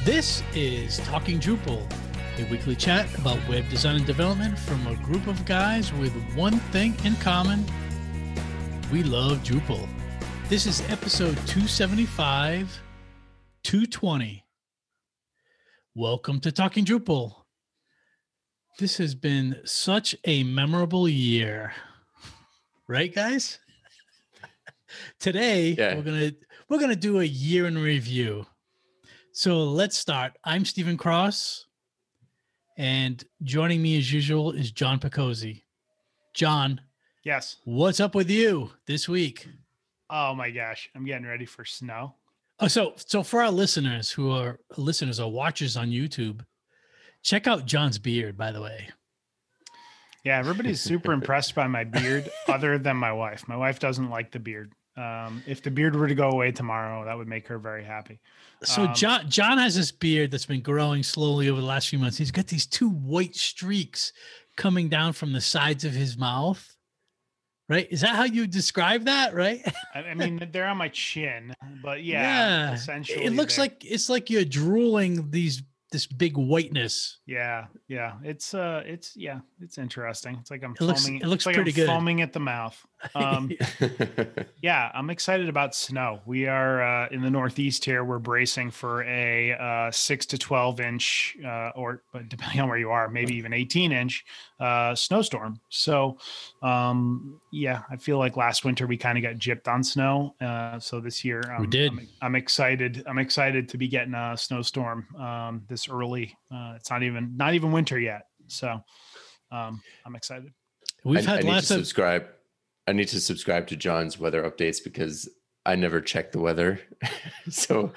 This is Talking Drupal, a weekly chat about web design and development from a group of guys with one thing in common. We love Drupal. This is episode 275, 220. Welcome to Talking Drupal. This has been such a memorable year. Right, guys? Today, we're gonna do a year in review. So let's start. I'm Stephen Cross, and joining me as usual is John Picozzi. John. Yes. What's up with you this week? Oh my gosh, I'm getting ready for snow. Oh, so for our listeners who are listeners or watchers on YouTube, check out John's beard, by the way. Yeah, everybody's super impressed by my beard, other than my wife. My wife doesn't like the beard. If the beard were to go away tomorrow, that would make her very happy. So John has this beard that's been growing slowly over the last few months. He's got these two white streaks coming down from the sides of his mouth. Right? Is that how you describe that? Right? I mean, they're on my chin, but yeah. Essentially, it looks like it's like you're drooling this big whiteness. Yeah. It's interesting. It's like I'm foaming. It looks pretty good. Foaming at the mouth. Yeah, I'm excited about snow. We are in the Northeast here. We're bracing for a 6 to 12 inch, but depending on where you are, maybe even 18-inch snowstorm. So, yeah, I feel like last winter we kind of got gypped on snow. So this year we did. I'm excited. I'm excited to be getting a snowstorm this early. It's not even winter yet. So I'm excited. We've had lots of subscribe. I need to subscribe to John's weather updates because I never check the weather. So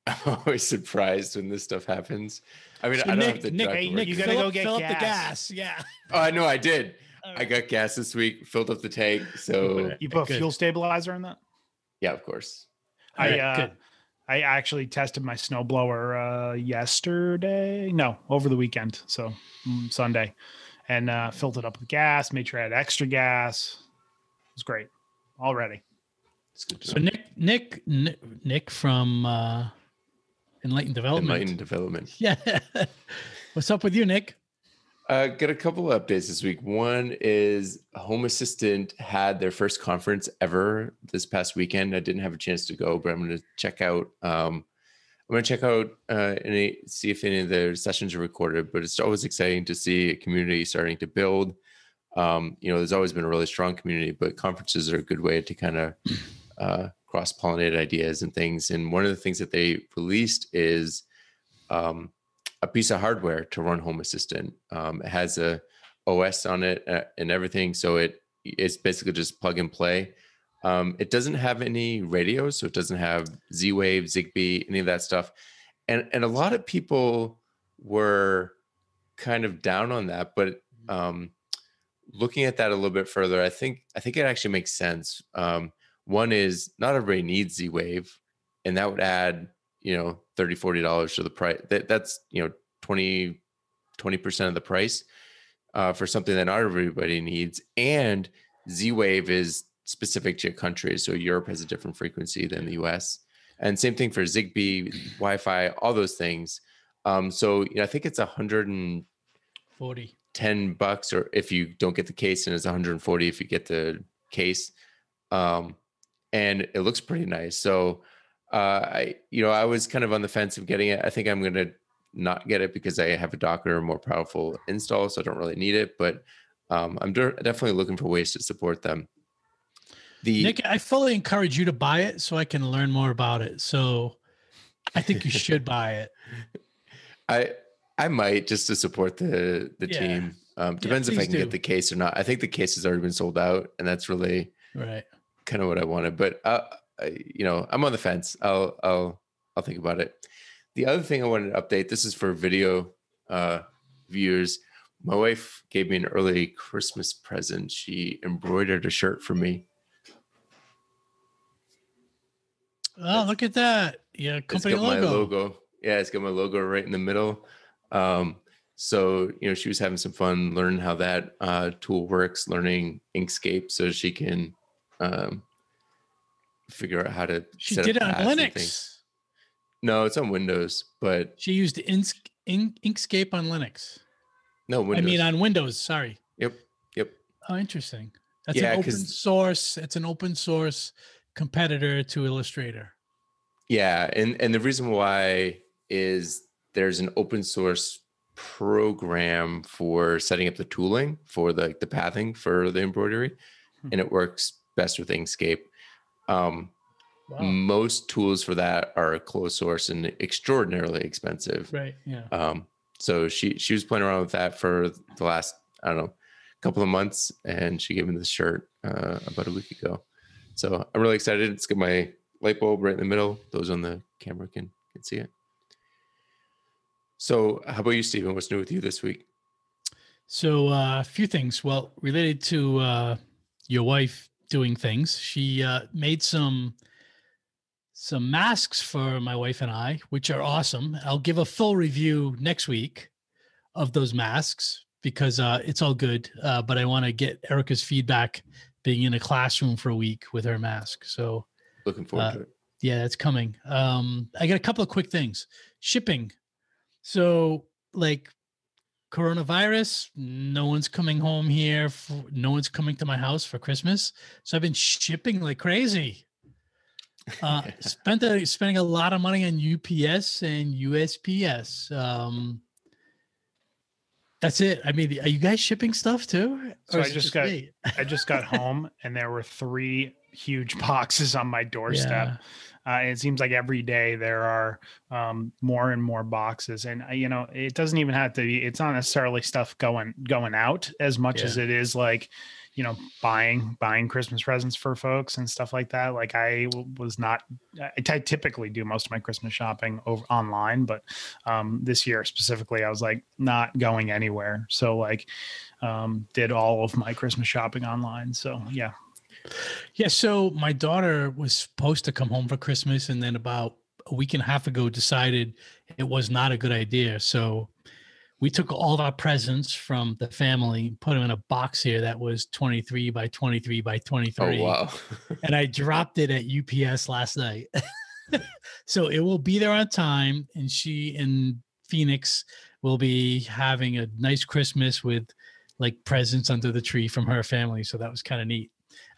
I'm always surprised when this stuff happens. I mean, so I don't Nick, have to Nick, drive hey, to work. Nick, You gotta go get fill gas. up the gas. Yeah. Oh, I know I did. Right. I got gas this week, filled up the tank. So You put fuel stabilizer in that? yeah, of course. Good. I actually tested my snowblower over the weekend, so Sunday, and filled it up with gas, made sure I had extra gas. It was great. All ready. It's good. So Nick from Enlightened Development. Yeah. What's up with you, Nick? Got a couple of updates this week. One is Home Assistant had their first conference ever this past weekend. I didn't have a chance to go, but I'm going to check out. I'm going to check out see if any of their sessions are recorded. But it's always exciting to see a community starting to build. There's always been a really strong community, but conferences are a good way to kind of cross-pollinate ideas and things. And one of the things that they released is a piece of hardware to run Home Assistant. It has a OS on it and everything. So it's basically just plug and play. It doesn't have any radios, so it doesn't have Z-Wave, Zigbee, any of that stuff. And a lot of people were kind of down on that, but looking at that a little bit further, I think it actually makes sense. One is not everybody needs Z-Wave, and that would add $30-$40 to the price. That's 20% of the price for something that not everybody needs. And Z-Wave is specific to your country, so Europe has a different frequency than the US. And same thing for Zigbee, Wi-Fi, all those things. So I think it's $110, or if you don't get the case, and it's $140 if you get the case. And it looks pretty nice. So I was kind of on the fence of getting it. I think I'm going to not get it because I have a Docker more powerful install, so I don't really need it. But I'm definitely looking for ways to support them. Nick, I fully encourage you to buy it so I can learn more about it. So I think you should buy it. I might, just to support the team. Depends if I can get the case or not. I think the case has already been sold out, and that's really kind of what I wanted. But I'm on the fence. I'll think about it. The other thing I wanted to update, this is for video viewers. My wife gave me an early Christmas present. She embroidered a shirt for me. Oh, look at that. Yeah, company logo. My logo. Yeah, it's got my logo right in the middle. So, she was having some fun learning how that tool works, learning Inkscape so she can figure out how to She did it on Linux. No, it's on Windows, but She used Inkscape on Linux. no, Windows. I mean, on Windows. Sorry. Yep. Oh, interesting. That's Yeah, an open source. It's an open source competitor to Illustrator. Yeah, and the reason why is there's an open source program for setting up the tooling for the pathing for the embroidery, and it works best with Inkscape. Wow. Most tools for that are closed source and extraordinarily expensive. Right. Yeah. So she was playing around with that for the last, I don't know, couple of months, and she gave me this shirt about a week ago. So I'm really excited. It's got my light bulb right in the middle. Those on the camera can see it. So how about you, Stephen? What's new with you this week? So a few things. Well, related to your wife doing things, she made some masks for my wife and I, which are awesome. I'll give a full review next week of those masks because it's all good. But I want to get Erica's feedback being in a classroom for a week with her mask. So looking forward to it. Yeah, that's coming. I got a couple of quick things. Shipping. So like coronavirus, no one's coming home here. No one's coming to my house for Christmas. So I've been shipping like crazy. Spending a lot of money on UPS and USPS. That's it. I mean, are you guys shipping stuff too? So I just got home and there were 3 huge boxes on my doorstep. Yeah. And it seems like every day there are more and more boxes, and it doesn't even have to be. It's not necessarily stuff going out as much as it is like, buying Christmas presents for folks and stuff like that. Like I typically do most of my Christmas shopping over online, but this year specifically, I was like not going anywhere. So like did all of my Christmas shopping online. So yeah. Yeah. So my daughter was supposed to come home for Christmas, and then about a week and a half ago decided it was not a good idea. So we took all of our presents from the family, put them in a box here that was 23 by 23 by 23. Oh, wow. And I dropped it at UPS last night. So it will be there on time, and she in Phoenix will be having a nice Christmas with like presents under the tree from her family. So that was kind of neat.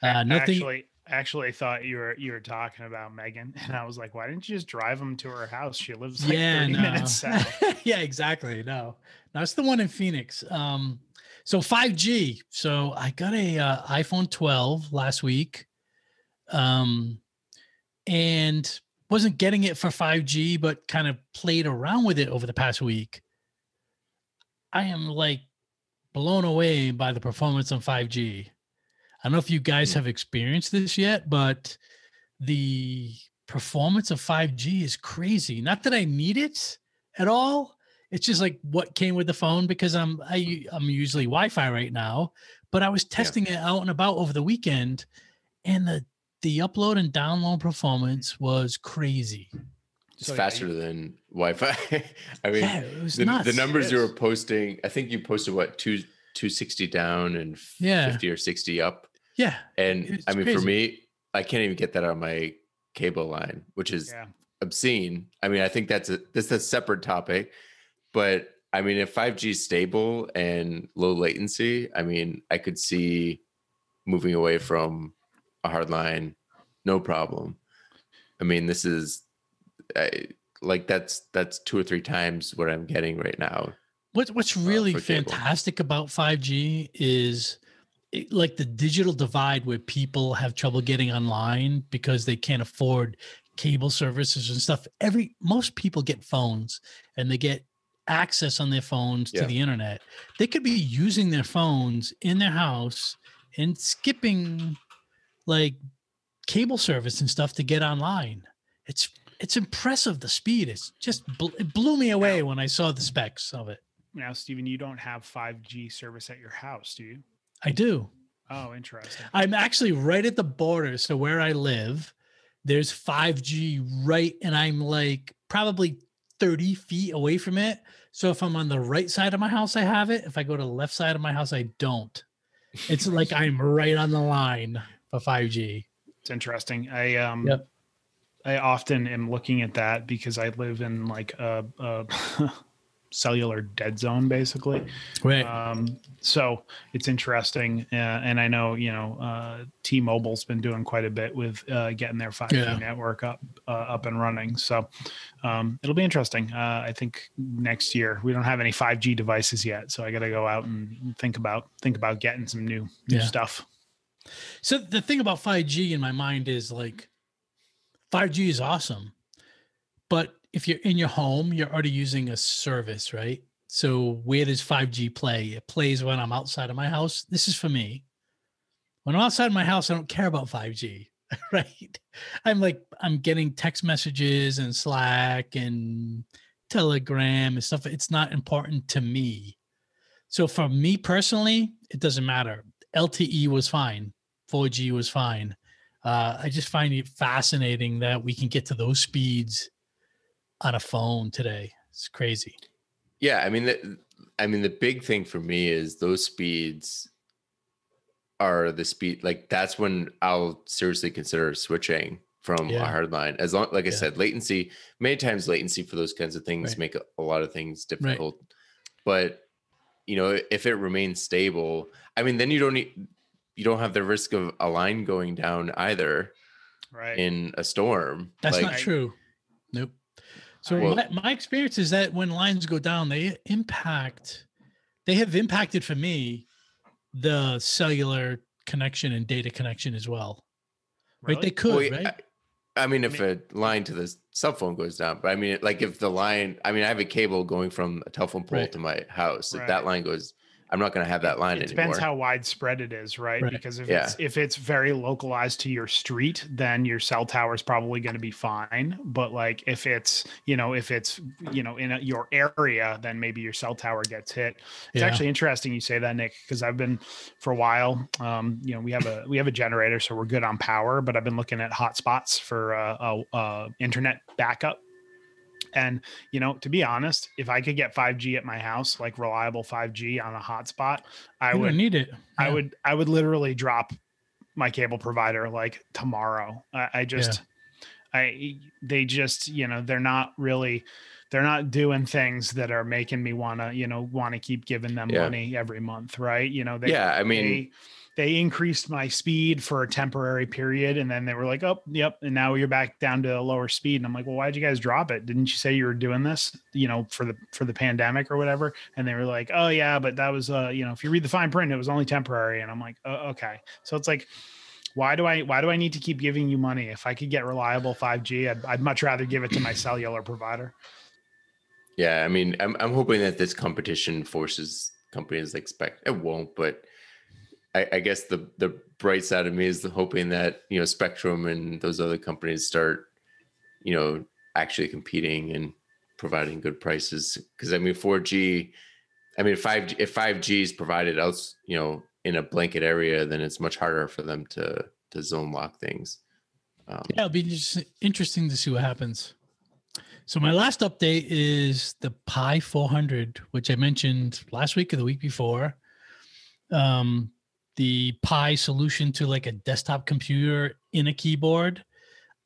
Nothing. Actually, I thought you were talking about Megan, and I was like, why didn't you just drive them to her house? She lives like 30 minutes south. Yeah, exactly. No, it's the one in Phoenix. So 5G. So I got a iPhone 12 last week, and wasn't getting it for 5G, but kind of played around with it over the past week. I am like blown away by the performance on 5G. I don't know if you guys have experienced this yet, but the performance of 5G is crazy. Not that I need it at all. It's just like what came with the phone, because I'm usually Wi-Fi right now, but I was testing it out and about over the weekend, and the upload and download performance was crazy. It's faster than Wi-Fi. I mean, it was nuts. The numbers you were posting, I think you posted what, 260 down and 50 or 60 up. Yeah. And I mean, crazy. For me, I can't even get that on my cable line, which is obscene. I mean, I think that's a separate topic, but I mean, if 5G is stable and low latency, I mean, I could see moving away from a hard line, no problem. I mean, this is like, that's 2 or 3 times what I'm getting right now. What's really fantastic about 5G is like the digital divide where people have trouble getting online because they can't afford cable services and stuff. Most people get phones and they get access on their phones to the internet. They could be using their phones in their house and skipping like cable service and stuff to get online. It's impressive, the speed. It's just it blew me away when I saw the specs of it. Now, Stephen, you don't have 5G service at your house, do you? I do. Oh, interesting. I'm actually right at the border. So where I live, there's 5G right, and I'm like probably 30 feet away from it. So if I'm on the right side of my house, I have it. If I go to the left side of my house, I don't. It's like I'm right on the line for 5G. It's interesting. I often am looking at that because I live in like a cellular dead zone, basically. Right. So it's interesting. And I know, T-Mobile's been doing quite a bit with getting their 5G network up and running. So it'll be interesting. I think next year we don't have any 5G devices yet. So I got to go out and think about getting some new stuff. So the thing about 5G in my mind is like 5G is awesome, but if you're in your home, you're already using a service, right? So where does 5G play? It plays when I'm outside of my house. This is for me. When I'm outside my house, I don't care about 5G, right? I'm getting text messages and Slack and Telegram and stuff. It's not important to me. So for me personally, it doesn't matter. LTE was fine. 4G was fine. I just find it fascinating that we can get to those speeds on a phone today. It's crazy. Yeah, I mean, the big thing for me is those speeds are the speed. Like that's when I'll seriously consider switching from a hard line. As long, like I said, latency. Many times, latency for those kinds of things make a lot of things difficult. Right. But if it remains stable, I mean, then you don't have the risk of a line going down either. Right. In a storm. That's not true. Nope. So my experience is that when lines go down, they have impacted for me the cellular connection and data connection as well. Really? Right? They could, right? I mean, if a line to the cell phone goes down, but I mean, like if the line, I mean, I have a cable going from a telephone pole to my house. If that line goes, I'm not going to have that line anymore. It depends how widespread it is, right? Because if it's very localized to your street, then your cell tower is probably going to be fine. But like if it's in your area, then maybe your cell tower gets hit. It's actually interesting you say that, Nick, because I've been for a while. We have a generator, so we're good on power. But I've been looking at hotspots for internet backup. And, to be honest, if I could get 5G at my house, like reliable 5G on a hotspot, I would need it. Yeah. I would literally drop my cable provider like tomorrow. They're not doing things that are making me want to keep giving them money every month. Right. They increased my speed for a temporary period, and then they were like, "Oh, yep," and now you're back down to a lower speed. And I'm like, "Well, why'd you guys drop it? Didn't you say you were doing this, for the pandemic or whatever?" And they were like, "Oh, yeah, but that was, if you read the fine print, it was only temporary." And I'm like, "Oh, okay." So it's like, why do I need to keep giving you money if I could get reliable 5G? I'd much rather give it to my cellular provider. Yeah, I mean, I'm hoping that this competition forces companies like Spectrum. It won't, but I guess the bright side of me is hoping that, Spectrum and those other companies start, actually competing and providing good prices. Because I mean, 4G, I mean, 5G, if 5G is provided else, in a blanket area, then it's much harder for them to zone lock things. It'll be just interesting to see what happens. So my last update is the Pi 400, which I mentioned last week or the week before. The Pi solution to like a desktop computer in a keyboard.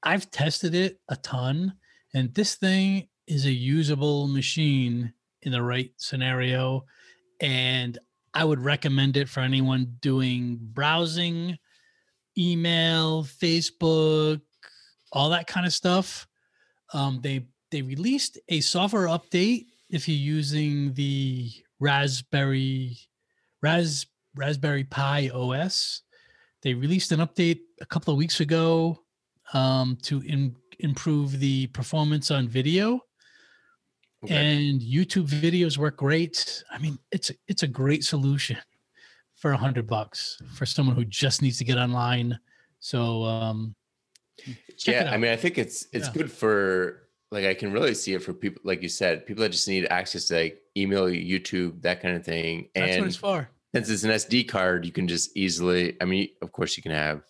I've tested it a ton, and this thing is a usable machine in the right scenario. And I would recommend it for anyone doing browsing, email, Facebook, all that kind of stuff. They released a software update if you're using the Raspberry Pi OS. They released an update a couple of weeks ago to improve the performance on video. Okay. And YouTube videos work great. I mean, it's a great solution for $100 for someone who just needs to get online. So yeah, I mean, I think it's good for, like, I can really see it for people, like you said, people that just need access to like email, YouTube, that kind of thing. And that's what it's for. Since it's an SD card, you can just easily, I mean, of course you can have,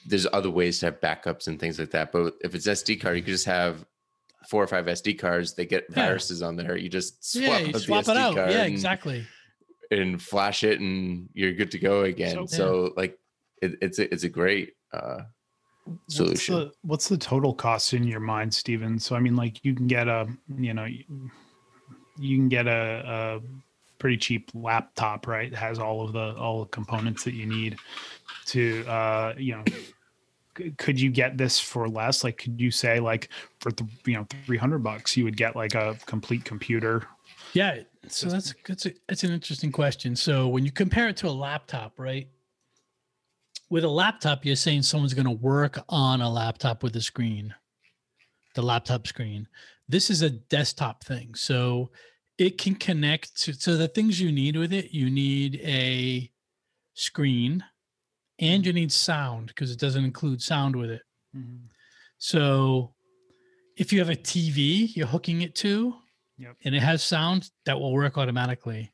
there's other ways to have backups and things like that. But if it's SD card, you can just have 4 or 5 SD cards. They get viruses on there. You just swap it SD out. Card yeah, exactly. And flash it and you're good to go again. So like it's a great solution. What's the total cost in your mind, Steven? So, I mean, like you can get a pretty cheap laptop, right? It has all the components that you need to, could you get this for less? Like, could you say like for $300 you would get like a complete computer? Yeah. So that's an interesting question. So when you compare it to a laptop, right? With a laptop, you're saying someone's going to work on a laptop with a screen, the laptop screen. This is a desktop thing. So it can connect to, so the things you need with it, you need a screen and you need sound because it doesn't include sound with it. Mm-hmm. So if you have a TV you're hooking it to, and it has sound, that will work automatically.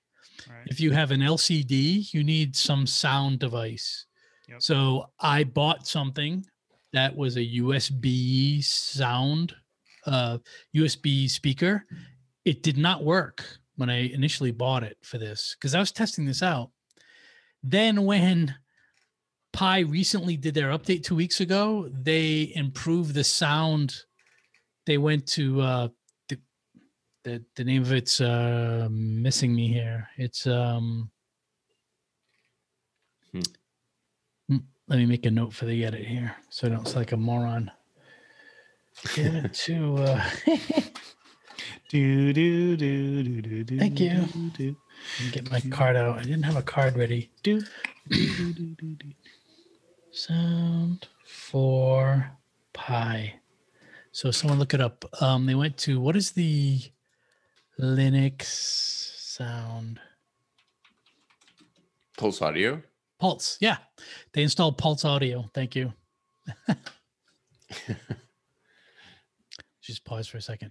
Right. If you have an LCD, you need some sound device. Yep. So I bought something that was a USB sound, USB speaker. It did not work when I initially bought it for this because I was testing this out. Then when Pi recently did their update 2 weeks ago, they improved the sound. They went to the name of it's missing me here. It's let me make a note for the edit here so I don't sound like a moron. Get it to thank you. Get my card out. I didn't have a card ready. Sound for Pi. So someone look it up. They went to, what is the Linux sound? Pulse Audio? Pulse, yeah. They installed Pulse Audio. Thank you. Just pause for a second.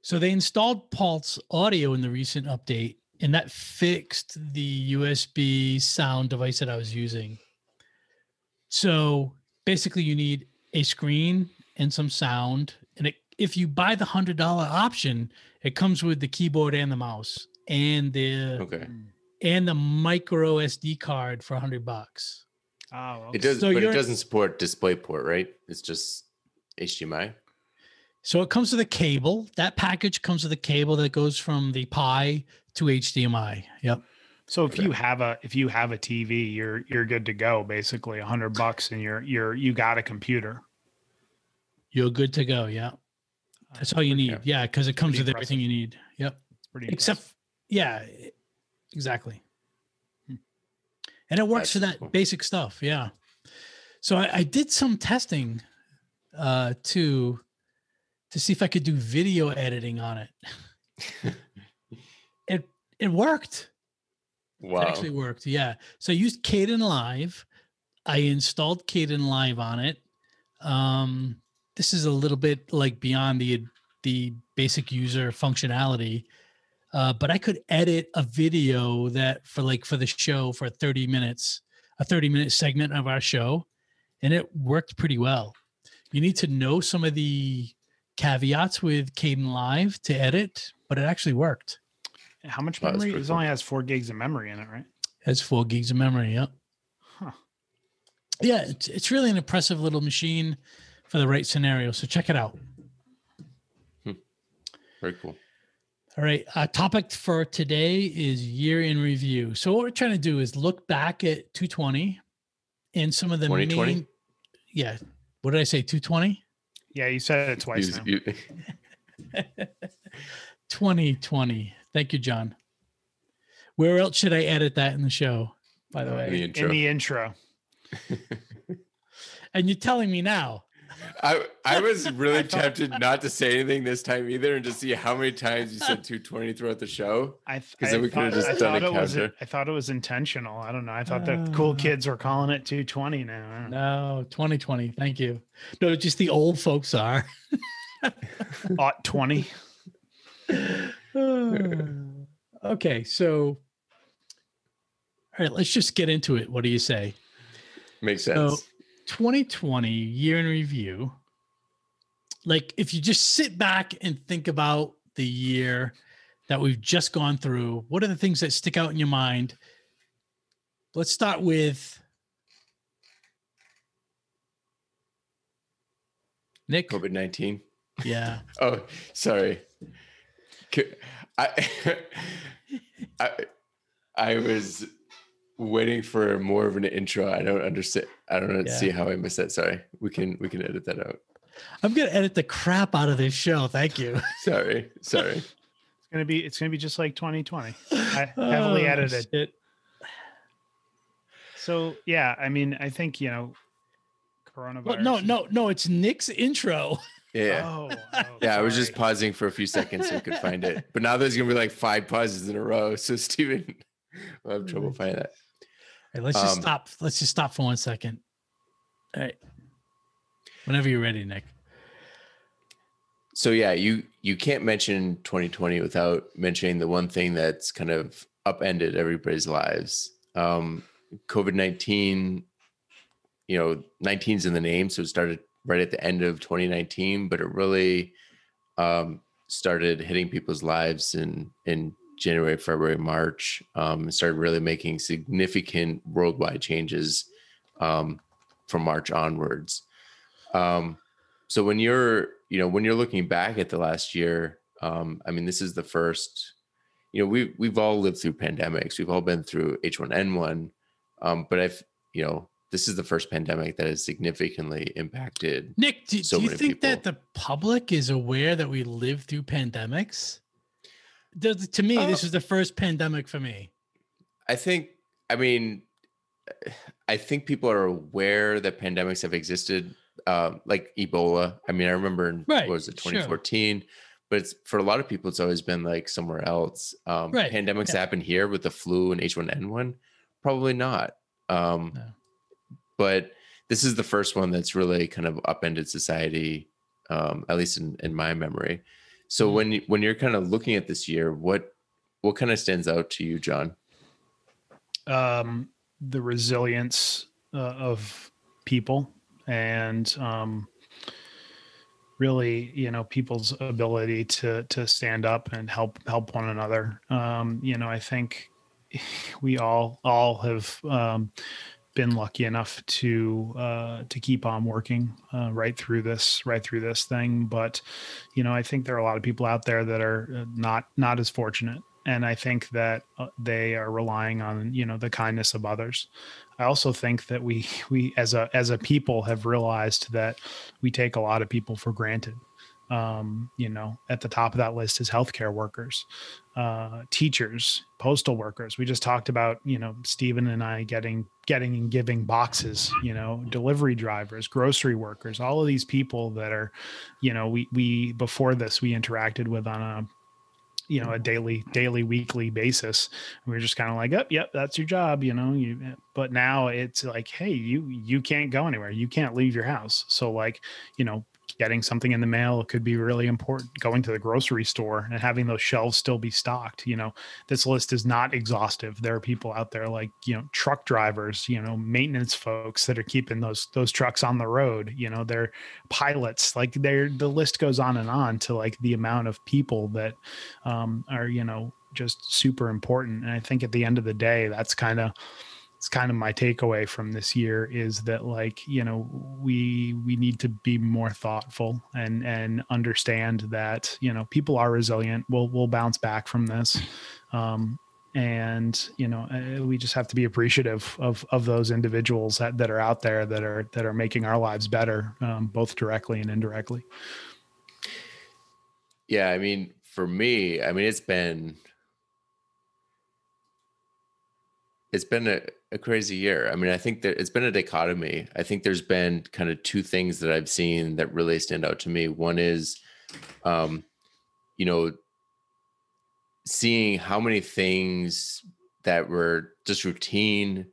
So they installed Pulse Audio in the recent update, and that fixed the USB sound device that I was using. So basically you need a screen and some sound. And if you buy the $100 option, it comes with the keyboard and the mouse and the micro SD card for $100. Oh, okay. It does, but it doesn't support DisplayPort, right? It's just HDMI. So it comes with a cable. That package comes with a cable that goes from the Pi to HDMI. Yep. So if you have a TV, you're good to go. Basically, $100, and you got a computer. You're good to go. Yeah, that's all you need. Yeah, because it comes with everything you need. Yep. It's pretty. Except, yeah, exactly. And it works for that basic stuff. Yeah. So I did some testing to see if I could do video editing on it. It worked. Wow. It actually worked. Yeah. So I used Kden Live. I installed Kden Live on it. This is a little bit like beyond the basic user functionality. But I could edit a video that for the show for 30 minutes, a 30-minute segment of our show. And it worked pretty well. You need to know some of the caveats with Kden Live to edit, but it actually worked. How much memory? It only has 4 gigs of memory in it, right? It has 4 gigs of memory. Yep. Huh. Yeah, it's really an impressive little machine for the right scenario. So check it out. Very cool. All right. Our topic for today is year in review. So what we're trying to do is look back at 220 and some of the 2020? main. Yeah. What did I say? 220? Yeah, you said it twice now. 2020. Thank you, John. Where else should I edit that in the show, by the way? In the intro. And you're telling me now. I was really tempted not to say anything this time either and to see how many times you said 220 throughout the show. Because then we could have just done a counter. I thought it was intentional. I don't know. I thought the cool kids were calling it 220 now. No, 2020. Thank you. No, just the old folks are. 20. Okay, so all right, let's just get into it. What do you say? Makes sense. So, 2020 year in review. Like if you just sit back and think about the year that we've just gone through, what are the things that stick out in your mind? Let's start with Nick. COVID-19. Yeah. Oh, sorry. I, I I was waiting for more of an intro. I don't understand. I don't see how I missed that. Sorry. We can edit that out. I'm gonna edit the crap out of this show. Thank you. Sorry. It's gonna be just like 2020. I heavily edited. Shit. So yeah, I mean, I think coronavirus. Well, no, it's Nick's intro. Yeah. Oh, yeah. Sorry. I was just pausing for a few seconds so we could find it. But now there's gonna be like 5 pauses in a row. So Steven will have trouble finding that. All right, let's just stop. Let's just stop for 1 second. All right. Whenever you're ready, Nick. So yeah, you can't mention 2020 without mentioning the one thing that's kind of upended everybody's lives. COVID-19, 19's in the name, so it started right at the end of 2019, but it really started hitting people's lives in January, February, March, and started really making significant worldwide changes from March onwards. So when you're looking back at the last year, I mean, this is the first, we've all lived through pandemics. We've all been through H1N1. But this is the first pandemic that has significantly impacted. Nick, do you think people. that the public is aware that we live through pandemics? To me, this is the first pandemic for me. I think people are aware that pandemics have existed, like Ebola. I mean, I remember in, what was it, 2014? Sure. But for a lot of people, it's always been like somewhere else. Pandemics happen here with the flu and H1N1? Probably not. No. But this is the first one that's really kind of upended society, at least in my memory. So when you're kind of looking at this year, what kind of stands out to you, John? The resilience of people and really, people's ability to stand up and help one another. I think we all have been lucky enough to keep on working right through this thing. But, I think there are a lot of people out there that are not as fortunate. And I think that they are relying on, the kindness of others. I also think that we as a people have realized that we take a lot of people for granted. At the top of that list is healthcare workers, teachers, postal workers. We just talked about, Stephen and I getting and giving boxes, delivery drivers, grocery workers, all of these people that are, we before this, we interacted with on a daily, weekly basis. We were just kind of like, yep, that's your job, but now it's like, hey, you can't go anywhere. You can't leave your house. So like, getting something in the mail could be really important. Going to the grocery store and having those shelves still be stocked. This list is not exhaustive. There are people out there like, truck drivers, maintenance folks that are keeping those trucks on the road. They're pilots. Like the list goes on to like the amount of people that are, just super important. And I think at the end of the day, it's kind of my takeaway from this year is that like, we need to be more thoughtful and understand that, people are resilient. We'll bounce back from this. And we just have to be appreciative of those individuals that are out there that are making our lives better, both directly and indirectly. Yeah. I mean, for me, it's been a crazy year. I think that it's been a dichotomy. I think there's been kind of two things that I've seen that really stand out to me. One is, seeing how many things that were just routine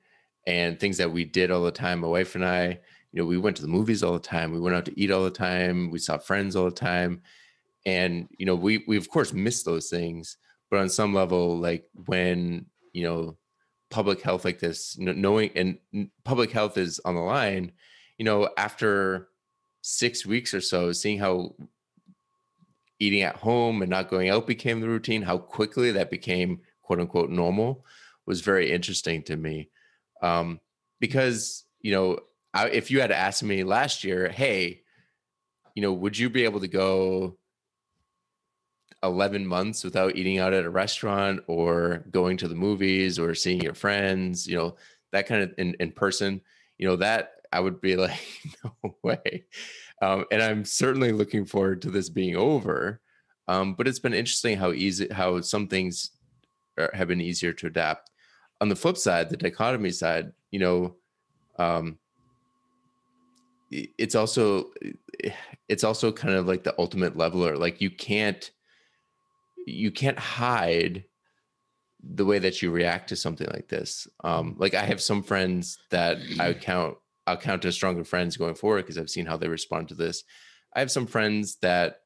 and things that we did all the time. My wife and I, we went to the movies all the time. We went out to eat all the time. We saw friends all the time. And, we of course miss those things, but on some level, like when, public health like this, knowing and public health is on the line, after 6 weeks or so, seeing how eating at home and not going out became the routine, how quickly that became quote unquote normal was very interesting to me. Because, if you had asked me last year, hey, would you be able to go 11 months without eating out at a restaurant or going to the movies or seeing your friends, that kind of in person, that I would be like, no way. And I'm certainly looking forward to this being over. But it's been interesting how some things have been easier to adapt. On the flip side, the dichotomy side, it's also kind of like the ultimate leveler. Like you can't hide the way that you react to something like this. Like I have some friends that I'll count as stronger friends going forward because I've seen how they respond to this. I have some friends that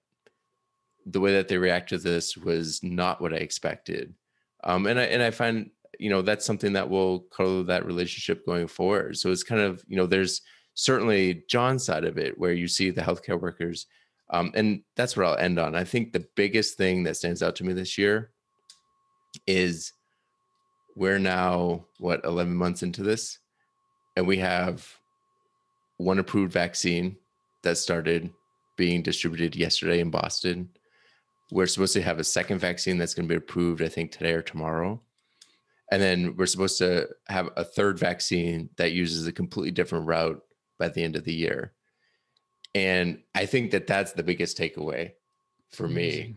the way that they react to this was not what I expected. And I find, that's something that will color that relationship going forward. So it's kind of, there's certainly John's side of it where you see the healthcare workers. And that's where I'll end on. I think the biggest thing that stands out to me this year is we're now, 11 months into this, and we have one approved vaccine that started being distributed yesterday in Boston. We're supposed to have a second vaccine that's going to be approved, I think, today or tomorrow. And then we're supposed to have a third vaccine that uses a completely different route by the end of the year. And I think that that's the biggest takeaway for me.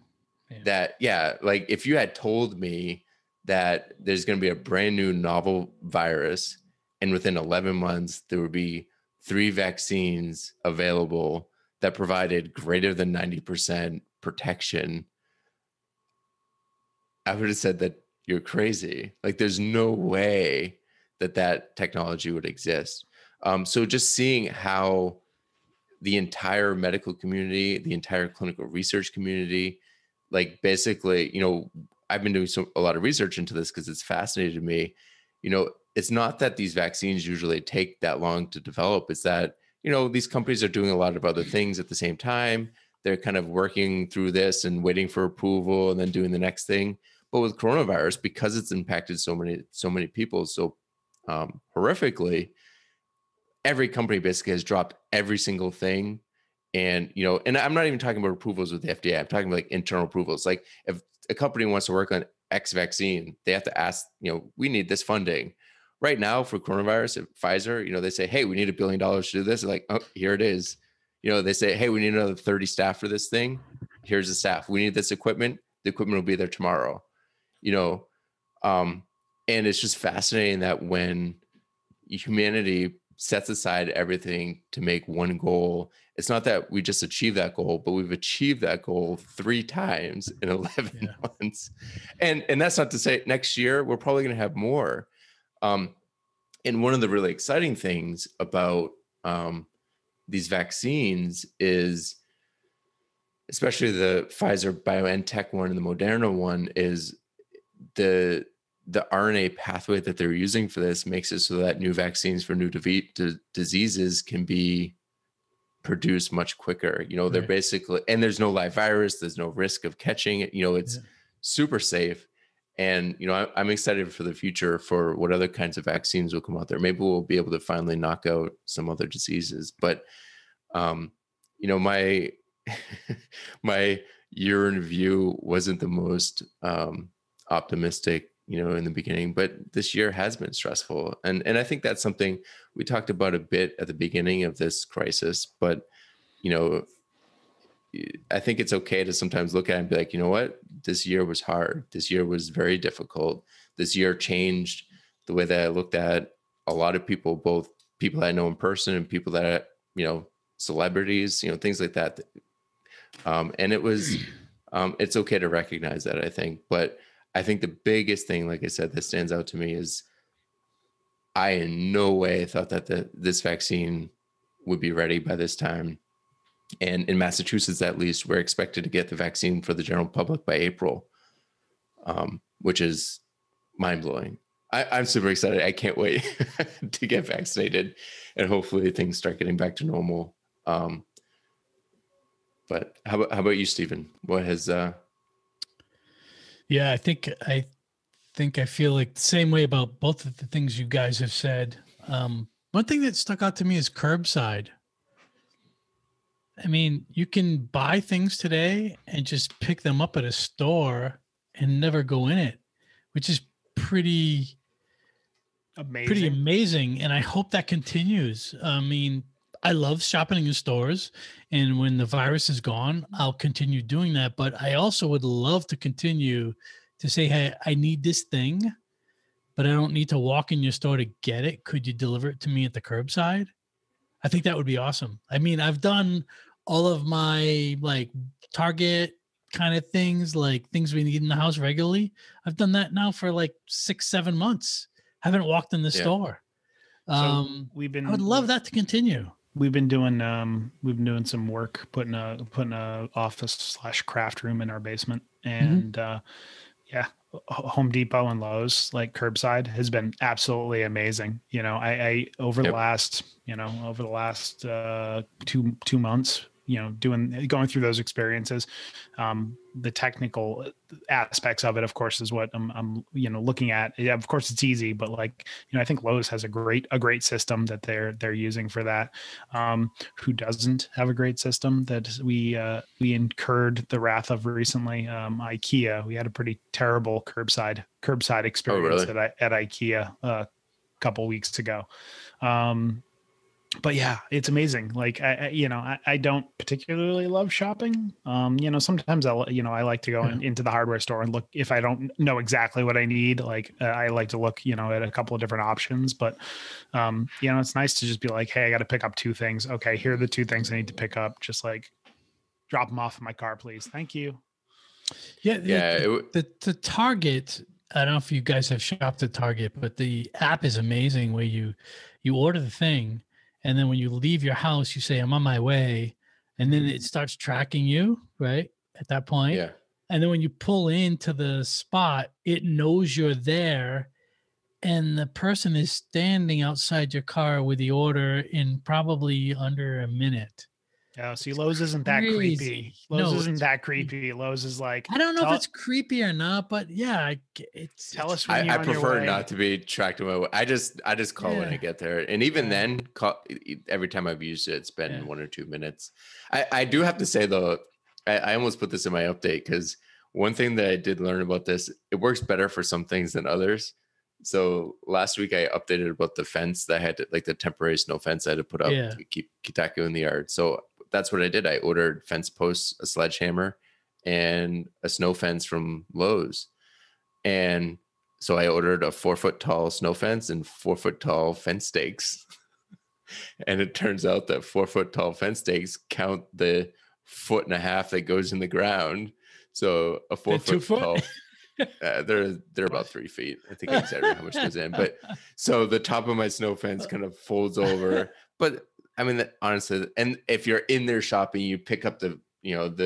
Yeah. Like if you had told me that there's going to be a brand new novel virus and within 11 months, there would be 3 vaccines available that provided greater than 90% protection, I would have said that you're crazy. Like there's no way that technology would exist. So just seeing how the entire medical community, the entire clinical research community, like basically, I've been doing a lot of research into this because it's fascinating to me. It's not that these vaccines usually take that long to develop. It's that, these companies are doing a lot of other things at the same time. They're kind of working through this and waiting for approval and then doing the next thing. But with coronavirus, because it's impacted so many people so horrifically, every company basically has dropped every single thing. And, and I'm not even talking about approvals with the FDA. I'm talking about like internal approvals. Like if a company wants to work on X vaccine, they have to ask, we need this funding. Right now for coronavirus at Pfizer, they say, hey, we need $1 billion to do this. They're like, oh, here it is. They say, hey, we need another 30 staff for this thing. Here's the staff. We need this equipment. The equipment will be there tomorrow. And it's just fascinating that when humanity sets aside everything to make one goal, it's not that we just achieve that goal, but we've achieved that goal 3 times in 11 months. And that's not to say next year we're probably going to have more. And one of the really exciting things about these vaccines is, especially the Pfizer BioNTech one and the Moderna one, is the RNA pathway that they're using for this makes it so that new vaccines for new diseases can be produced much quicker. They're basically, and there's no live virus, there's no risk of catching it. It's super safe. And, I'm excited for the future for what other kinds of vaccines will come out there. Maybe we'll be able to finally knock out some other diseases. But, my my year in review wasn't the most optimistic, in the beginning, but this year has been stressful. And I think that's something we talked about a bit at the beginning of this crisis, but, I think it's okay to sometimes look at it and be like, you know what, this year was hard. This year was very difficult. This year changed the way that I looked at a lot of people, both people I know in person and people that, celebrities, things like that. And it was, it's okay to recognize that, I think. But I think the biggest thing, like I said, that stands out to me is I in no way thought that this vaccine would be ready by this time. And in Massachusetts, at least, we're expected to get the vaccine for the general public by April, which is mind-blowing. I'm super excited. I can't wait to get vaccinated, and hopefully things start getting back to normal. But how about you, Stephen? What has? Yeah, I think I feel like the same way about both of the things you guys have said. One thing that stuck out to me is curbside. I mean, you can buy things today and just pick them up at a store and never go in it, which is pretty amazing. And I hope that continues. I mean, I love shopping in stores, and when the virus is gone, I'll continue doing that. But I also would love to continue to say, hey, I need this thing, but I don't need to walk in your store to get it. Could you deliver it to me at the curbside? I think that would be awesome. I mean, I've done all of my like Target kind of things, like things we need in the house regularly. I've done that now for like 6-7 months. Haven't walked in the store. So I would love that to continue. We've been doing some work, putting a office/craft room in our basement, and Home Depot and Lowe's, like curbside, has been absolutely amazing. You know, I over the last 2 months, you know, going through those experiences, the technical aspects of it, of course, is what I'm looking at. Yeah, of course it's easy, but like, you know, I think Lowe's has a great system that they're using for that. Who doesn't have a great system that we incurred the wrath of recently? IKEA. We had a pretty terrible curbside experience at IKEA a couple weeks ago. But yeah, it's amazing. Like, I don't particularly love shopping. Sometimes I like to go into the hardware store and look if I don't know exactly what I need. Like, I like to look, at a couple of different options, but, it's nice to just be like, hey, I got to pick up 2 things. Okay. Here are the 2 things I need to pick up. Just like drop them off in my car, please. Thank you. Yeah. The Target, I don't know if you guys have shopped at Target, but the app is amazing where you order the thing. And then when you leave your house, you say, I'm on my way. And then it starts tracking you, right? At that point. Yeah. And then when you pull into the spot, it knows you're there. And the person is standing outside your car with the order in probably under a minute. Yeah, see, Lowe's isn't that creepy. Lowe's isn't that creepy. Lowe's is like, I don't know if it's creepy or not, but yeah, tell us when you're I on your prefer way. not to be tracked in my way. I just call when I get there, and even then, every time I've used it, it's been 1 or 2 minutes. I do have to say though, I almost put this in my update because one thing that I did learn about this, it works better for some things than others. So last week I updated about the fence that I had, like the temporary snow fence I had to put up to keep Kitaku in the yard. So that's what I did. I ordered fence posts, a sledgehammer, and a snow fence from Lowe's. And so I ordered a 4-foot tall snow fence and 4-foot tall fence stakes. And it turns out that 4-foot tall fence stakes count the 1.5 feet that goes in the ground. So a 4-foot tall, they're about 3 feet. I think I exaggerated how much goes in. But so the top of my snow fence kind of folds over. But I mean, honestly, and if you're in there shopping, you pick up the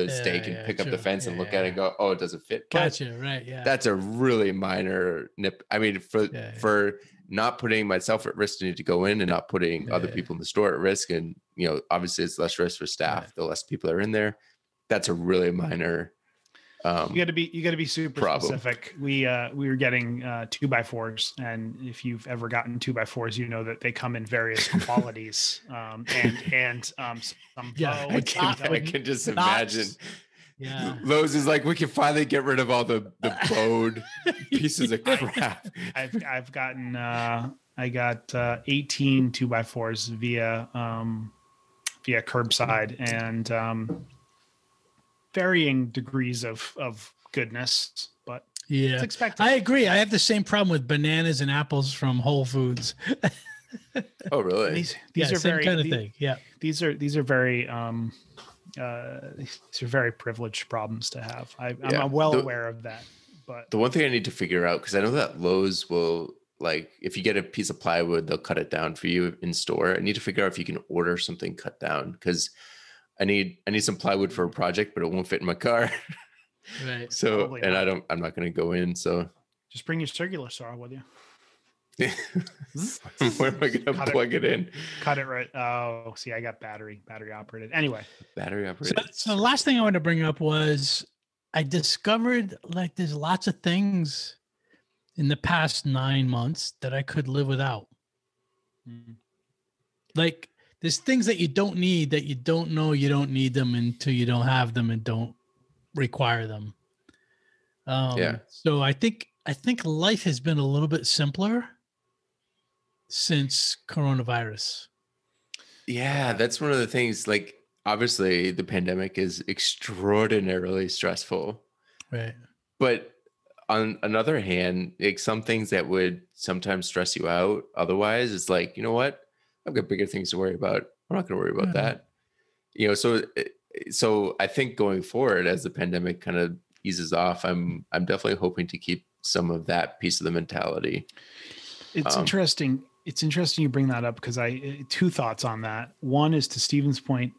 stake and pick up the fence and look at it and go, oh, it doesn't fit. Gotcha. Right. Yeah. That's a really minor nip. I mean, for not putting myself at risk to need to go in and not putting other people in the store at risk. And, obviously it's less risk for staff, the less people are in there. That's a really minor you got to be super specific. We were getting 2x4s, and if you've ever gotten 2x4s, you know that they come in various qualities. I can just imagine. Yeah, Lowe's is like, we can finally get rid of all the bowed pieces of crap. I've gotten I got 18 2x4s via curbside, and varying degrees of goodness, but it's expected. I agree. I have the same problem with bananas and apples from Whole Foods. Oh, really? These are same very kind of thing. Yeah. These are very these are very privileged problems to have. I'm well aware of that. But the one thing I need to figure out, because I know that Lowe's will, like, if you get a piece of plywood, they'll cut it down for you in store. I need to figure out if you can order something cut down, because I need some plywood for a project, but it won't fit in my car. Right. So, and I'm not going to go in. So just bring your circular saw with you. Where am I going to plug it in? Cut it right. Oh, see, I got battery operated. Anyway, battery operated. So the last thing I wanted to bring up was I discovered, like, there's lots of things in the past 9 months that I could live without. Like, there's things that you don't need that you don't know you don't need them until you don't have them and don't require them. So I think life has been a little bit simpler since coronavirus. Yeah, that's one of the things. Like, obviously, the pandemic is extraordinarily stressful. Right. But on another hand, like some things that would sometimes stress you out otherwise, it's like, you know what? I've got bigger things to worry about. I'm not going to worry about that. You know, so I think going forward, as the pandemic kind of eases off, I'm definitely hoping to keep some of that piece of the mentality. It's interesting. It's interesting you bring that up because two thoughts on that. One is to Stephen's point,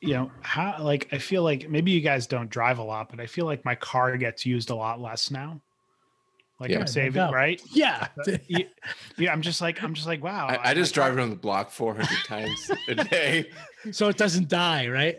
you know, how, like, I feel like maybe you guys don't drive a lot, but I feel like my car gets used a lot less now. Like, I'm saving, right? Yeah. Yeah. I'm just like, wow. I just drive around the block 400 times a day. So it doesn't die, right?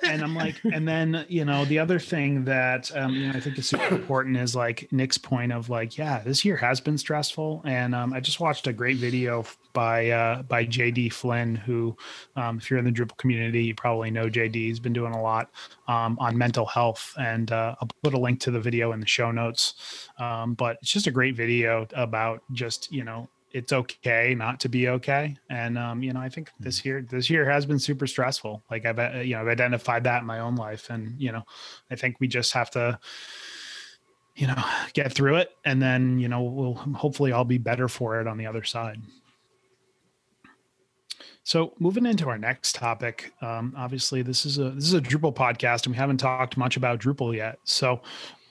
And I'm like, and then, you know, the other thing that, you know, I think is super important is like Nick's point of like, yeah, this year has been stressful. And I just watched a great video by JD Flynn, who, if you're in the Drupal community, you probably know JD. He's been doing a lot on mental health, and I'll put a link to the video in the show notes. But it's just a great video about just, you know, it's okay not to be okay. And, you know, I think this year has been super stressful. Like I've identified that in my own life. And, you know, I think we just have to, you know, get through it. And then, you know, we'll hopefully all be better for it on the other side. So moving into our next topic, obviously this is a Drupal podcast, and we haven't talked much about Drupal yet. So,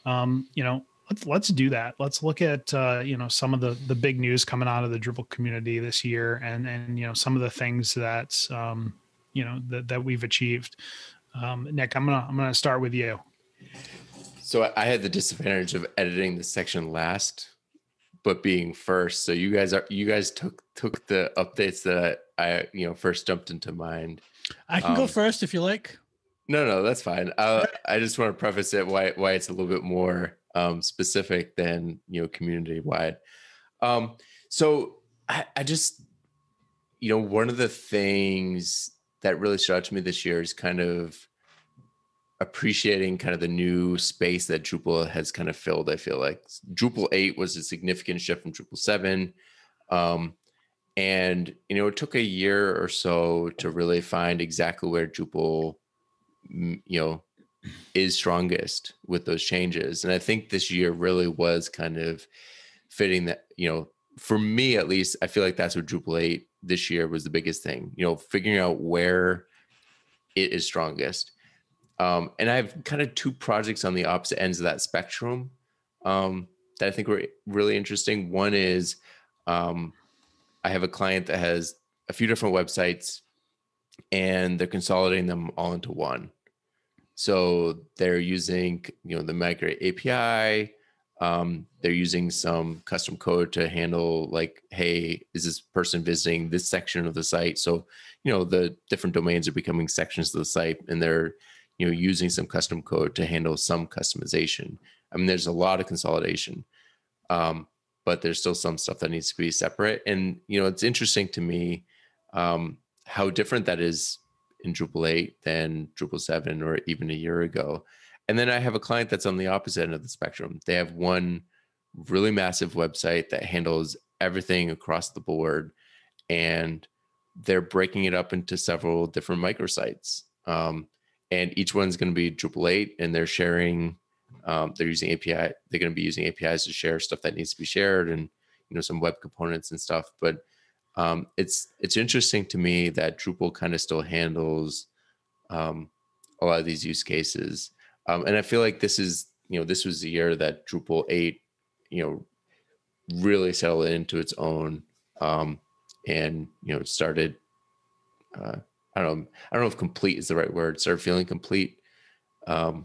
you know, let's do that. Let's look at, you know, some of the big news coming out of the Drupal community this year, and, you know, some of the things that, you know, that we've achieved. Nick, I'm going to start with you. So I had the disadvantage of editing the section last, but being first. So you guys took the updates that I you know, first jumped into mind. I can go first if you like. No, that's fine. I just want to preface it why it's a little bit more specific than, you know, community wide. So I just, you know, one of the things that really stood out to me this year is kind of appreciating kind of the new space that Drupal has kind of filled. I feel like Drupal 8 was a significant shift from Drupal 7. And, you know, it took a year or so to really find exactly where Drupal, you know, is strongest with those changes. And I think this year really was kind of fitting that, you know, for me at least, I feel like that's what Drupal 8 this year was the biggest thing, you know, figuring out where it is strongest. And I have kind of two projects on the opposite ends of that spectrum that I think were really interesting. One is I have a client that has a few different websites, and they're consolidating them all into one. So they're using, you know, the Migrate API. They're using some custom code to handle like, hey, is this person visiting this section of the site? So, you know, the different domains are becoming sections of the site, and they're, you know, using some custom code to handle some customization. I mean, there's a lot of consolidation, but there's still some stuff that needs to be separate. And, you know, it's interesting to me how different that is in Drupal 8 than Drupal 7 or even a year ago. And then I have a client that's on the opposite end of the spectrum. They have one really massive website that handles everything across the board, and they're breaking it up into several different microsites. And each one's going to be Drupal 8, and they're sharing, they're using API. They're going to be using APIs to share stuff that needs to be shared, and, you know, some web components and stuff. But it's interesting to me that Drupal kind of still handles a lot of these use cases. And I feel like this is, you know, this was the year that Drupal 8, you know, really settled into its own, and, you know, started, I don't know if complete is the right word, started feeling complete. I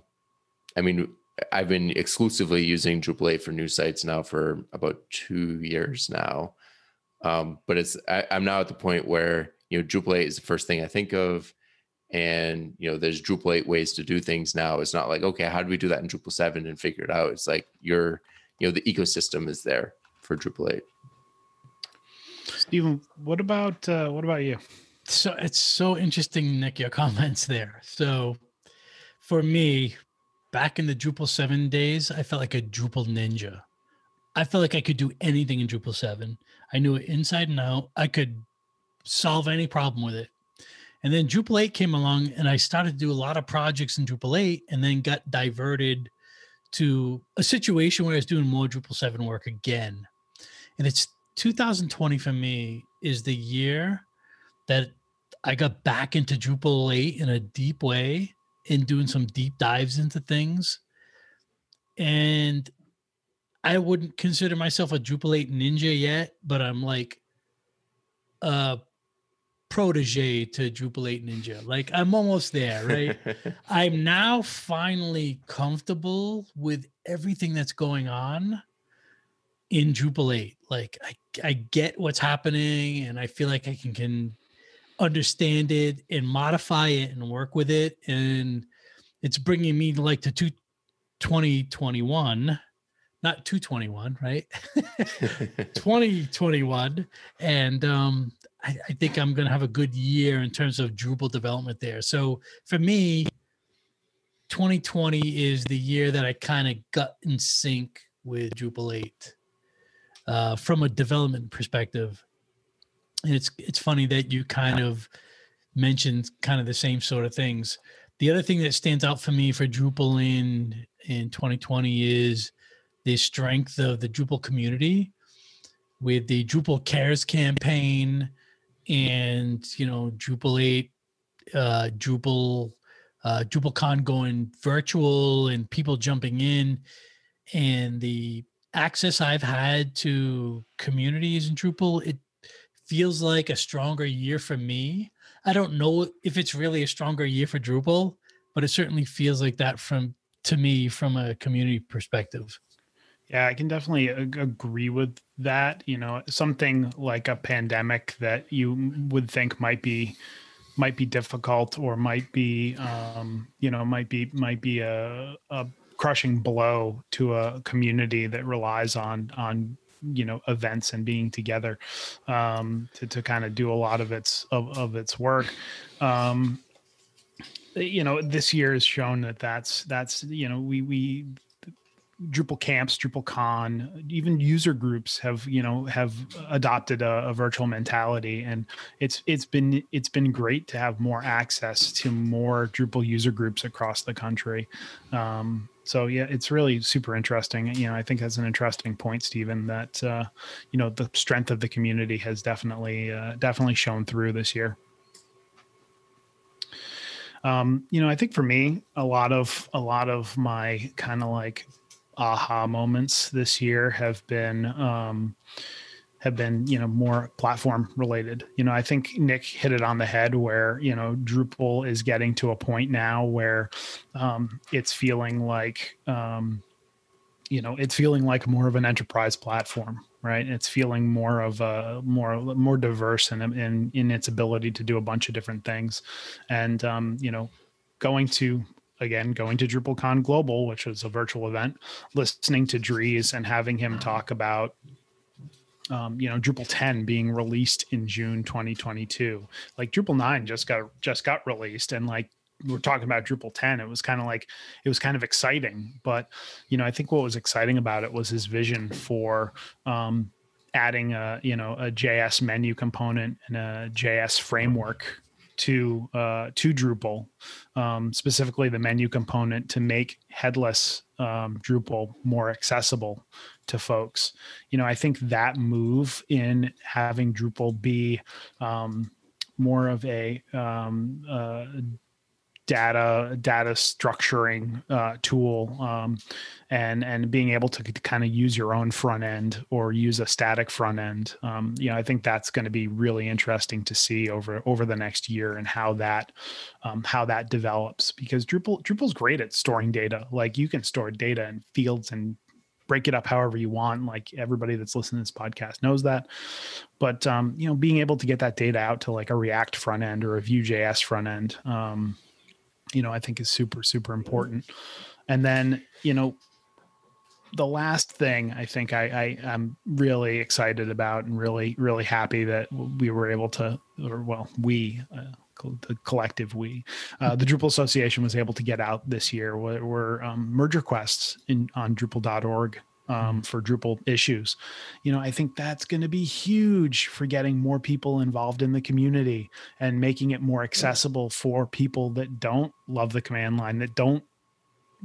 mean, I've been exclusively using Drupal 8 for new sites now for about 2 years now. But I'm now at the point where, you know, Drupal 8 is the first thing I think of. And, you know, there's Drupal 8 ways to do things now. It's not like, okay, how do we do that in Drupal 7 and figure it out? It's like you know, the ecosystem is there for Drupal 8. Stephen, what about you? So it's so interesting, Nick, your comments there. So for me, back in the Drupal 7 days, I felt like a Drupal ninja. I felt like I could do anything in Drupal 7. I knew it inside and out. I could solve any problem with it. And then Drupal 8 came along and I started to do a lot of projects in Drupal 8 and then got diverted to a situation where I was doing more Drupal 7 work again. And it's 2020 for me is the year that I got back into Drupal 8 in a deep way and doing some deep dives into things. And I wouldn't consider myself a Drupal 8 ninja yet, but I'm like a protege to Drupal 8 ninja. Like I'm almost there, right? I'm now finally comfortable with everything that's going on in Drupal 8. Like I get what's happening and I feel like I can understand it and modify it and work with it. And it's bringing me like to 2021, not 221, right? 2021. And I think I'm going to have a good year in terms of Drupal development there. So for me, 2020 is the year that I kind of got in sync with Drupal 8 from a development perspective. And it's funny that you kind of mentioned kind of the same sort of things. The other thing that stands out for me for Drupal in 2020 is the strength of the Drupal community with the Drupal Cares campaign and, Drupal 8, DrupalCon going virtual and people jumping in, and the access I've had to communities in Drupal, it feels like a stronger year for me. I don't know if it's really a stronger year for Drupal, but it certainly feels like that to me from a community perspective. Yeah, I can definitely agree with that. Something like a pandemic that you would think might be difficult or might be a crushing blow to a community that relies on events and being together to kind of do a lot of its work. This year has shown that's we Drupal camps, DrupalCon, even user groups have adopted a virtual mentality, and it's been great to have more access to more Drupal user groups across the country. So yeah, it's really super interesting. I think that's an interesting point, Stephen, that the strength of the community has definitely shown through this year. I think for me, a lot of my kind of like aha moments this year have been more platform related. I think Nick hit it on the head where Drupal is getting to a point now where it's feeling like more of an enterprise platform, right? It's feeling more of a more diverse in its ability to do a bunch of different things, and going to DrupalCon Global, which was a virtual event, listening to Dries and having him talk about, Drupal 10 being released in June 2022. Like Drupal 9 just got released, and like we're talking about Drupal 10, it was kind of exciting. But I think what was exciting about it was his vision for adding a JS menu component and a JS framework to Drupal, specifically the menu component, to make headless Drupal more accessible to folks. I think that move in having Drupal be more of a data structuring tool, and being able to kind of use your own front end or use a static front end. I think that's going to be really interesting to see over the next year, and how that develops, because Drupal's great at storing data. Like you can store data in fields and break it up however you want. Like everybody that's listening to this podcast knows that. But being able to get that data out to like a React front end or a Vue.js front end, I think is super, super important. And then, the last thing I think I'm really excited about and really, really happy that we were able to, or well, the collective the Drupal Association was able to get out this year were merge requests on Drupal.org for Drupal issues. I think that's going to be huge for getting more people involved in the community and making it more accessible for people that don't love the command line, that don't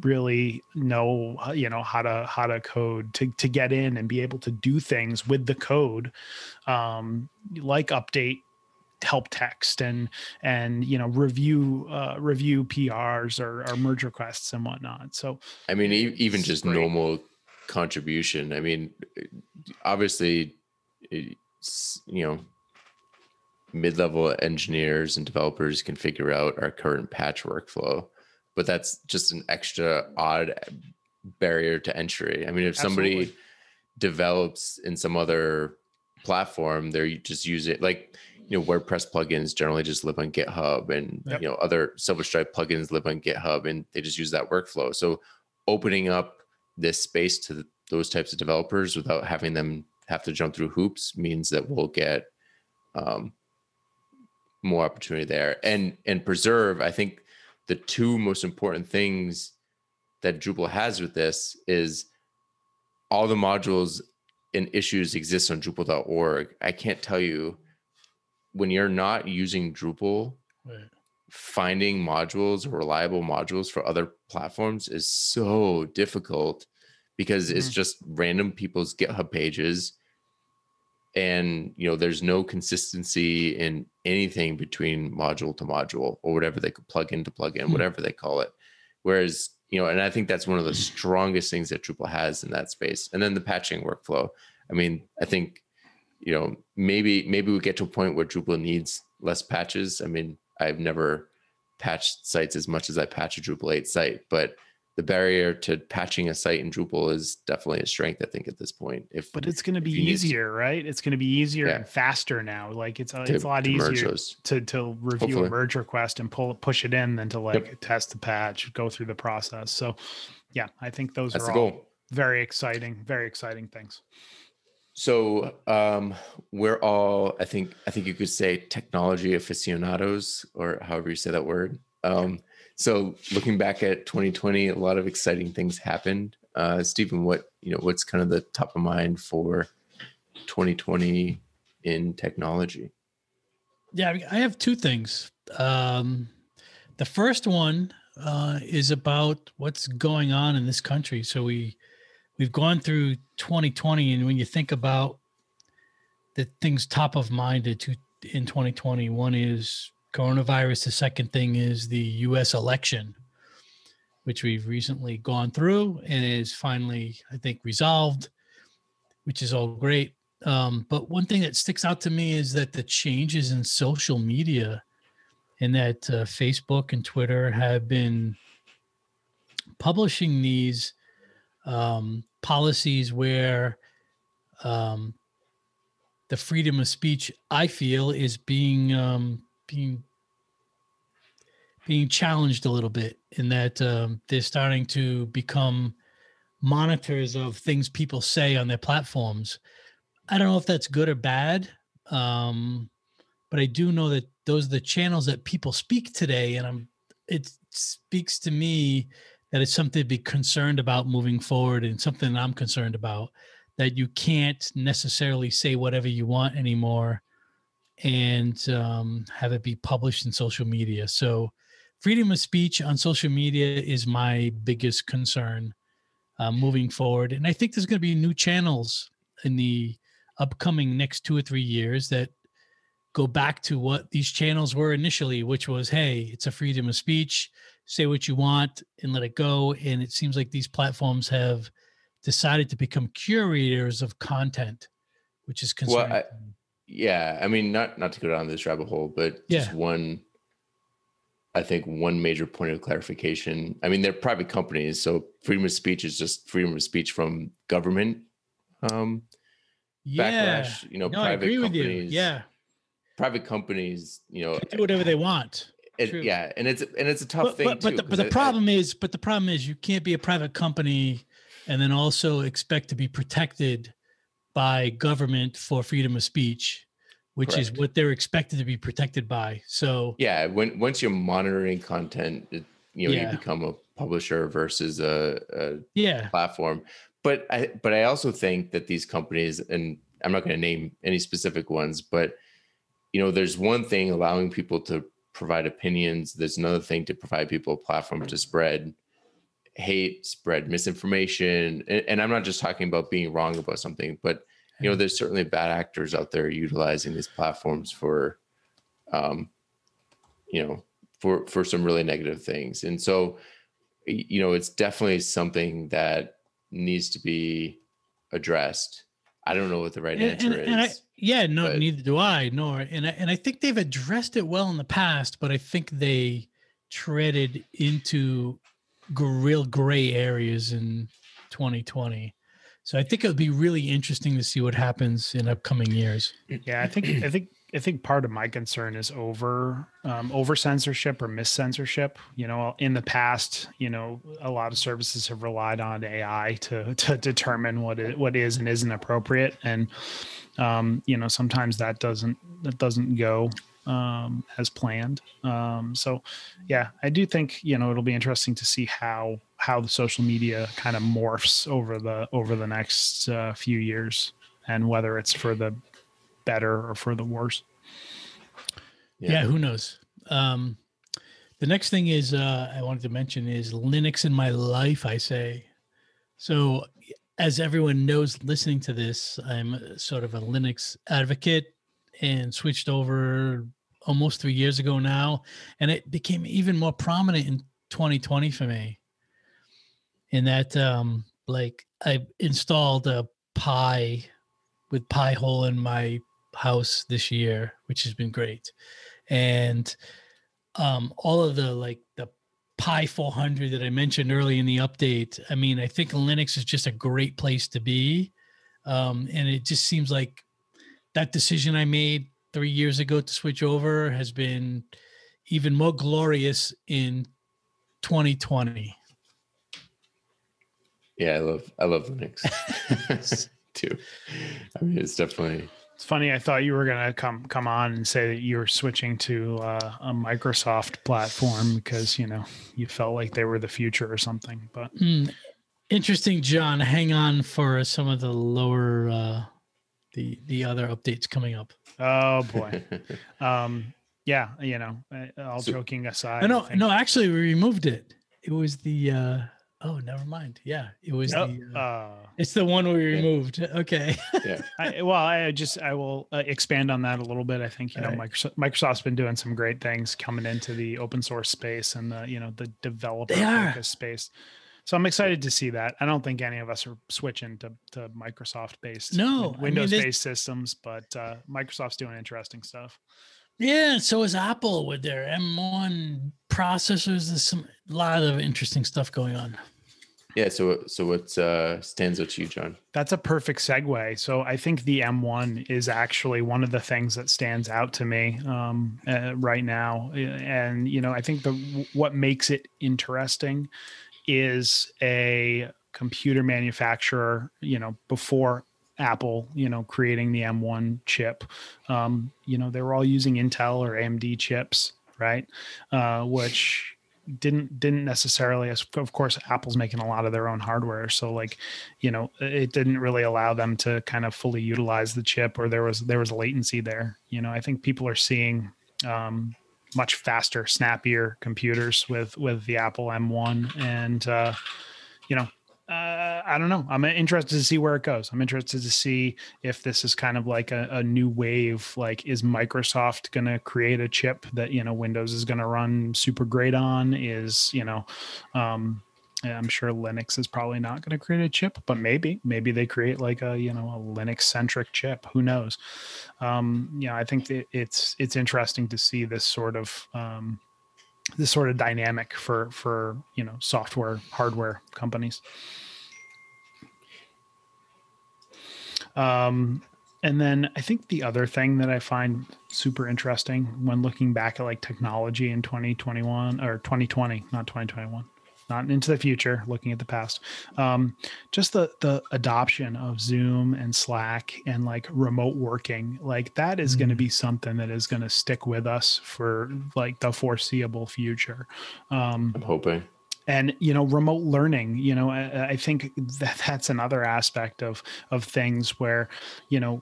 really know how to code, to get in and be able to do things with the code, like update help text and review PRs or merge requests and whatnot. So I mean, even just great. normal contribution. I mean, obviously, mid-level engineers and developers can figure out our current patch workflow, but that's just an extra odd barrier to entry. I mean, if somebody Absolutely. develops in some other platform, they're just use it like, WordPress plugins generally just live on GitHub, and other Silverstripe plugins live on GitHub, and they just use that workflow. So opening up this space to those types of developers without having them have to jump through hoops means that we'll get more opportunity there. And Preserve, I think the two most important things that Drupal has with this is all the modules and issues exist on Drupal.org. I can't tell you, when you're not using Drupal, Right. finding modules or reliable modules for other platforms is so difficult because it's just random people's GitHub pages. And, there's no consistency in anything between module to module or whatever they could plug in, whatever they call it. Whereas, and I think that's one of the strongest things that Drupal has in that space. And then the patching workflow. I mean, I think, maybe we get to a point where Drupal needs less patches. I mean, I've never patched sites as much as I patch a Drupal 8 site, but the barrier to patching a site in Drupal is definitely a strength, I think, at this point. But it's going to be easier, right? It's going to be easier and faster now. Like it's a lot easier to review hopefully a merge request and push it in than to test the patch, go through the process. So yeah, I think that's are all very exciting things. So we're all, I think you could say, technology aficionados, or however you say that word. So looking back at 2020, a lot of exciting things happened. Stephen, what's kind of the top of mind for 2020 in technology? Yeah, I have two things. The first one is about what's going on in this country. So we've gone through 2020, and when you think about the things top of mind in 2020, one is coronavirus. The second thing is the U.S. election, which we've recently gone through and is finally, I think, resolved, which is all great. But one thing that sticks out to me is that the changes in social media, and that Facebook and Twitter have been publishing these policies where the freedom of speech, I feel, is being challenged a little bit, in that they're starting to become monitors of things people say on their platforms. I don't know if that's good or bad, but I do know that those are the channels that people speak today, and it speaks to me that it's something to be concerned about moving forward, and something I'm concerned about, that you can't necessarily say whatever you want anymore and have it be published in social media. So freedom of speech on social media is my biggest concern moving forward. And I think there's going to be new channels in the upcoming next 2 or 3 years that go back to what these channels were initially, which was, hey, it's a freedom of speech, say what you want and let it go. And it seems like these platforms have decided to become curators of content, which is concerning. Well, I mean, not to go down this rabbit hole, but just one major point of clarification. I mean, they're private companies, so freedom of speech is just freedom of speech from government backlash. I agree with you. Yeah. Private companies, do whatever they want. And it's a tough thing too. But the problem is you can't be a private company and then also expect to be protected by government for freedom of speech, which is Correct. what they're expected to be protected by. So yeah, once you're monitoring content, you Yeah. become a publisher versus a yeah, platform. But I also think that these companies, and I'm not going to name any specific ones, but there's one thing allowing people to provide opinions. There's another thing to provide people a platform to spread hate, spread misinformation. And I'm not just talking about being wrong about something, but there's certainly bad actors out there utilizing these platforms for for some really negative things. And so it's definitely something that needs to be addressed. I don't know what the right answer is. Neither do I. And I think they've addressed it well in the past, but I think they treaded into real gray areas in 2020. So I think it'll be really interesting to see what happens in upcoming years. Yeah, I think part of my concern is over censorship or mis-censorship. In the past, a lot of services have relied on AI to determine what is and isn't appropriate, and sometimes that doesn't go as planned. So yeah, I do think it'll be interesting to see how the social media kind of morphs over the next few years, and whether it's for the better or for the worse. Yeah, who knows? The next thing is I wanted to mention is Linux in my life, I say. So as everyone knows listening to this, I'm sort of a Linux advocate and switched over almost 3 years ago now. And it became even more prominent in 2020 for me. In that, I installed a Pi with Pi-hole in my house this year, which has been great. And all of the Pi 400 that I mentioned early in the update, I mean, I think Linux is just a great place to be. And it just seems like that decision I made 3 years ago to switch over has been even more glorious in 2020. Yeah, I love Linux too. I mean, it's definitely. It's funny. I thought you were gonna come on and say that you were switching to a Microsoft platform because you felt like they were the future or something. But interesting, John. Hang on for some of the lower the other updates coming up. Oh boy. Yeah. All joking aside. No. Actually, we removed it. It was the. Oh, never mind. Yeah, it was it's the one we removed. Yeah. Okay. Yeah. I will expand on that a little bit. I think Microsoft's been doing some great things coming into the open source space and the developer focus space. So I'm excited to see that. I don't think any of us are switching to Microsoft based Windows based systems, but Microsoft's doing interesting stuff. Yeah, so is Apple with their M1 processors. There's a lot of interesting stuff going on. Yeah. So what stands out to you, John? That's a perfect segue. So I think the M1 is actually one of the things that stands out to me right now. And, I think what makes it interesting is a computer manufacturer, before Apple, creating the M1 chip, they were all using Intel or AMD chips, right? Which didn't necessarily, of course, Apple's making a lot of their own hardware. So it didn't really allow them to kind of fully utilize the chip, or there was latency there. I think people are seeing much faster, snappier computers with the Apple M1. And, I don't know. I'm interested to see where it goes. I'm interested to see if this is kind of like a new wave. Like, is Microsoft going to create a chip that, Windows is going to run super great on? I'm sure Linux is probably not going to create a chip, but maybe they create like a Linux centric chip. Who knows? I think that it's interesting to see this sort of dynamic for software hardware companies. And then I think the other thing that I find super interesting when looking back at like technology in 2021 or 2020, not 2021, not into the future, looking at the past. Just the adoption of Zoom and Slack and like remote working, like that is going to be something that is going to stick with us for like the foreseeable future. I'm hoping. And, you know, remote learning, you know, I think that's another aspect of things where, you know,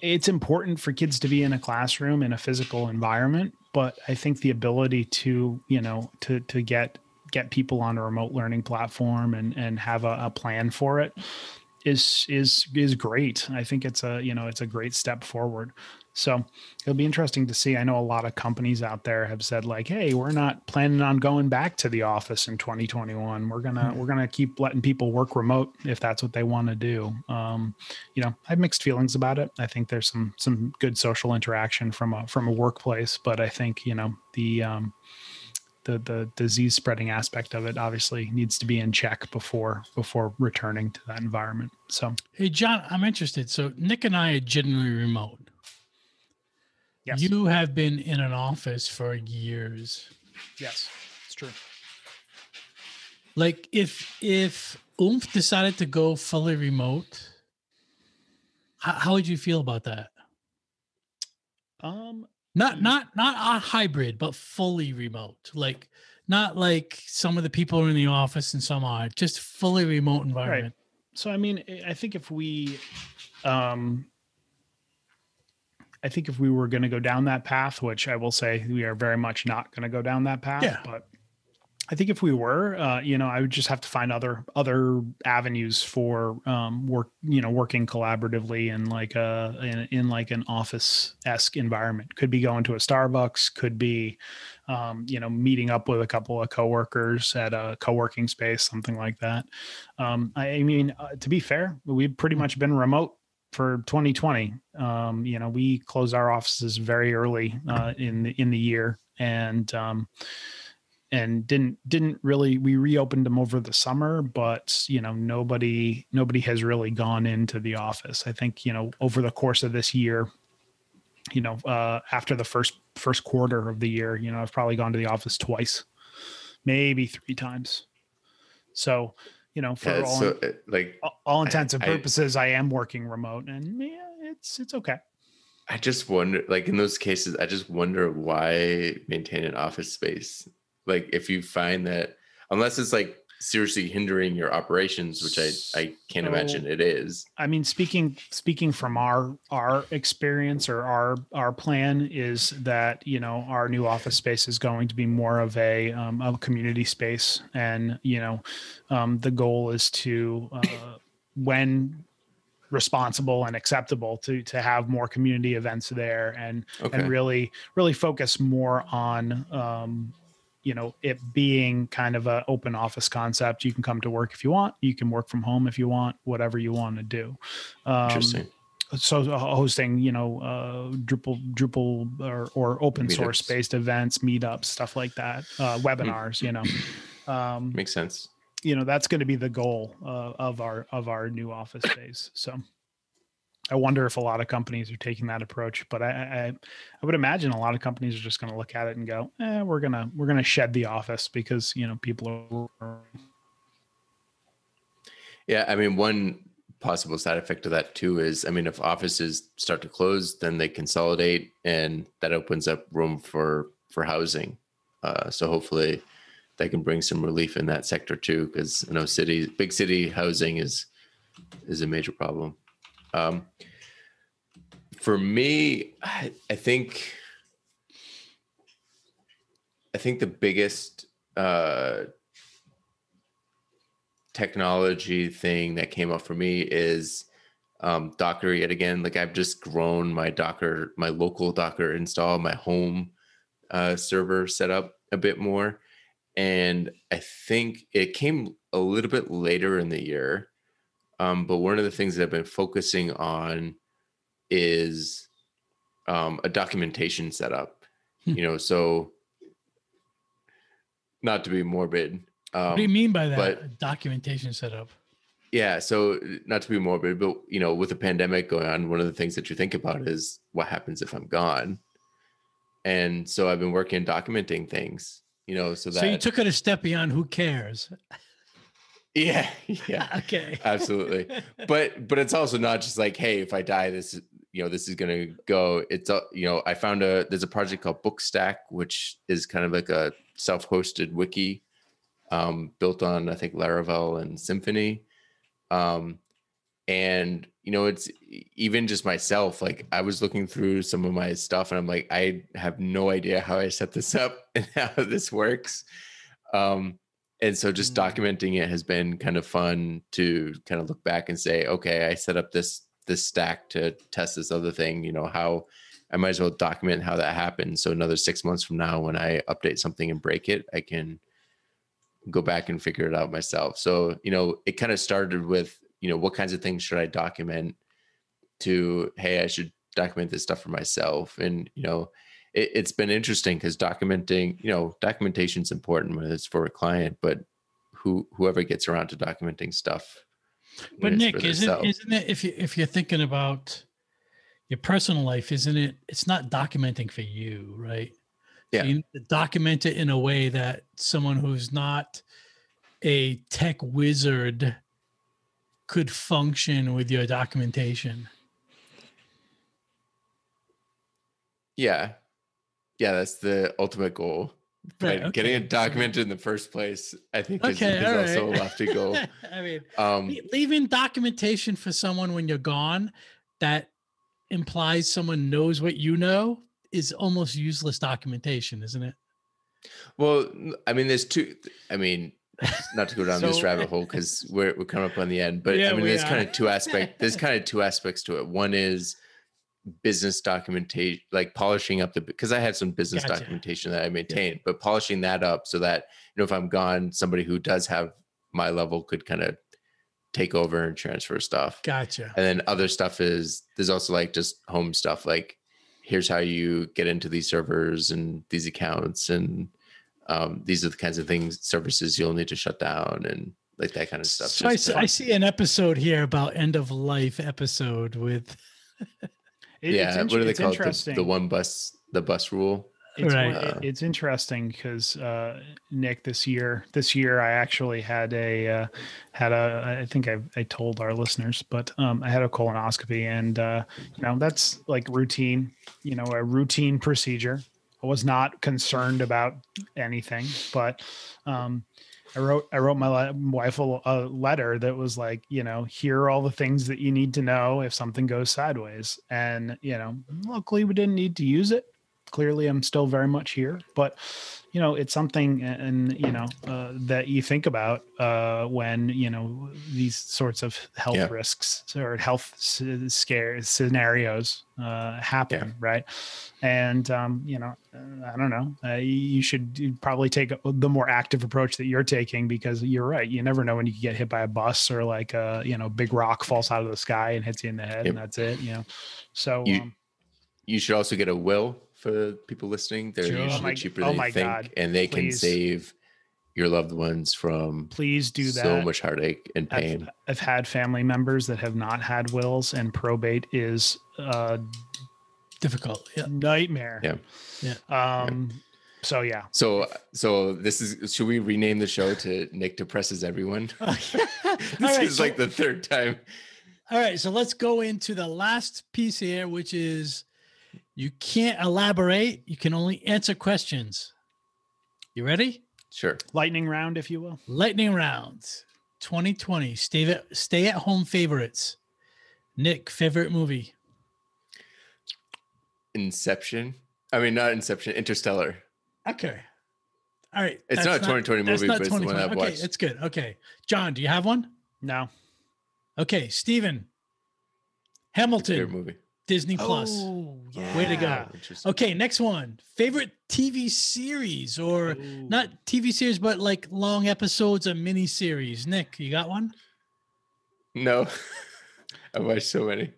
it's important for kids to be in a classroom in a physical environment, but I think the ability to, you know, to get people on a remote learning platform and have a plan for it is great. I think it's a great step forward. So it'll be interesting to see. I know a lot of companies out there have said like, hey, we're not planning on going back to the office in 2021. We're gonna keep letting people work remote if that's what they want to do. You know, I have mixed feelings about it. I think there's some good social interaction from a workplace, but I think, you know, the disease spreading aspect of it obviously needs to be in check before returning to that environment. So, hey, John, I'm interested. So Nick and I are generally remote. yes. You have been in an office for years. Yes, it's true. Like if Oomph decided to go fully remote, how would you feel about that? Not a hybrid, but fully remote. Like not like some of the people are in the office and some aren't. Just fully remote environment. Right. So I mean, I think if we were going to go down that path, which I will say we are very much not going to go down that path, Yeah. but I think if we were, you know, I would just have to find other avenues for working collaboratively in like in like an office-esque environment. Could be going to a Starbucks, could be, you know, meeting up with a couple of coworkers at a co-working space, something like that. I mean, to be fair, we've pretty much been remote for 2020. You know, we closed our offices very early in the year, and didn't really, we reopened them over the summer, but you know, nobody has really gone into the office. I think, you know, over the course of this year, you know, after the first quarter of the year, you know, I've probably gone to the office twice, maybe 3 times. So, you know, for all intents and purposes, I am working remote, and yeah, it's okay. I just wonder, like in those cases, I just wonder why maintain an office space. Like if you find that, unless it's like seriously hindering your operations, which I can't imagine it is. I mean, speaking from our experience, or our plan is that, you know, our new office space is going to be more of a community space. And, you know, the goal is to, when responsible and acceptable, to have more community events there and really focus more on, you know, it being kind of an open office concept. You can come to work if you want, you can work from home if you want, whatever you want to do. Interesting. So hosting, you know, Drupal or open source based events, meetups, stuff like that, webinars, you know, makes sense. You know, that's going to be the goal of our new office space. So I wonder if a lot of companies are taking that approach, but I would imagine a lot of companies are just going to look at it and go, we're going to shed the office because, you know, people are. Yeah. I mean, one possible side effect of that too is, I mean, if offices start to close, then they consolidate, and that opens up room for housing. So hopefully that can bring some relief in that sector too, because I know big city housing is a major problem. For me, I think the biggest technology thing that came up for me is Docker yet again. Like I've just grown my local Docker install, my home server setup a bit more. And I think it came a little bit later in the year. But one of the things that I've been focusing on is a documentation setup, you know, so not to be morbid. What do you mean by that? Documentation setup? Yeah. So not to be morbid, but you know, with the pandemic going on, one of the things that you think about is what happens if I'm gone. And so I've been working documenting things, so that. So you took it a step beyond who cares. Yeah. Okay. Absolutely. But it's also not just like, hey, if I die, this is going to go. It's, I found there's a project called Bookstack, which is kind of like a self-hosted wiki built on, I think, Laravel and Symfony. And, it's even just myself, like I was looking through some of my stuff and I'm like, I have no idea how I set this up and how this works. And so just documenting it has been kind of fun to kind of look back and say, okay, I set up this stack to test this other thing, how I might as well document how that happened. So another 6 months from now, when I update something and break it, I can go back and figure it out myself. So, it kind of started with, what kinds of things should I document to, hey, I should document this stuff for myself. And, it's been interesting because documentation is important when it's for a client, but whoever gets around to documenting stuff. But Nick, isn't it, if you're thinking about your personal life, it's not documenting for you, right? Yeah. So you need to document it in a way that someone who's not a tech wizard could function with your documentation. Yeah. Yeah, that's the ultimate goal. Right, okay. Getting it documented in the first place, I think, is also a lofty goal. I mean, leaving documentation for someone when you're gone that implies someone knows what you know is almost useless documentation, isn't it? Well, I mean, there's two. I mean, not to go down this rabbit hole because we're coming up on the end, but yeah, I mean, there's kind of two aspects. There's kind of two aspects to it. One is business documentation, like polishing up because I have some business documentation that I maintain, but polishing that up so that, if I'm gone, somebody who does have my level could kind of take over and transfer stuff. Gotcha. And then other stuff there's also like just home stuff. Like here's how you get into these servers and these accounts. And these are the kinds of services you'll need to shut down and like that kind of stuff. So I see an episode here about end of life episode with what do they call it? The bus rule. It's interesting because Nick, this year I actually had I think I told our listeners, but I had a colonoscopy, and that's like routine, a routine procedure. I was not concerned about anything, but I wrote my wife a letter that was like, here are all the things that you need to know if something goes sideways. And, luckily we didn't need to use it. Clearly I'm still very much here, but it's something that you think about when, these sorts of health risks or health scare scenarios happen. Right. And, I don't know, you should probably take the more active approach that you're taking, because you're right. You never know when you can get hit by a bus or like a, big rock falls out of the sky and hits you in the head and that's it, So you should also get a will for people listening. They're usually cheaper than you think, and they can save your loved ones from please do that. So much heartache and pain. I've had family members that have not had wills, and probate is difficult. Nightmare. So yeah. So this is, should we rename the show to Nick Depresses Everyone? This is like the third time. All right. So let's go into the last piece here, which is you can't elaborate. You can only answer questions. You ready? Sure. Lightning round, if you will. Lightning round 2020. Stay at home favorites. Nick, favorite movie? Inception. I mean, not Inception, Interstellar. Okay. All right. It's not a 2020 movie, but it's the one I've watched. Okay, it's good. Okay. John, do you have one? No. Okay. Steven. Hamilton. Favorite movie. Disney Plus. Oh, yeah. Way to go. Okay, next one. Favorite TV series, or not TV series, but like long episodes or mini series. Nick, you got one? No. I watched so many.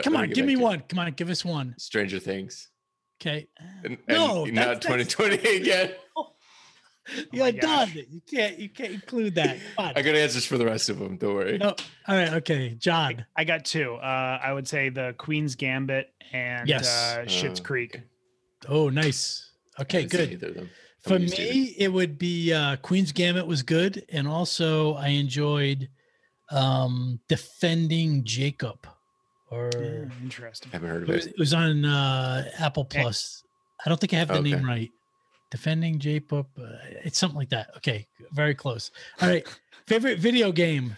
Come on, give me one. Come on, give us one. Stranger Things. Okay. No, not 2020 again. You're done. You can't include that. I got answers for the rest of them. Don't worry. No. All right. Okay. John. I got two. I would say the Queen's Gambit and Schitt's Creek. Oh, nice. Okay, good. Either of them. For me, it would be Queen's Gambit was good, and also I enjoyed Defending Jacob. Interesting. I haven't heard of it. It was on Apple Plus. I don't think I have the name right. Defending Jacob. It's something like that. Okay, very close. All right. Favorite video game,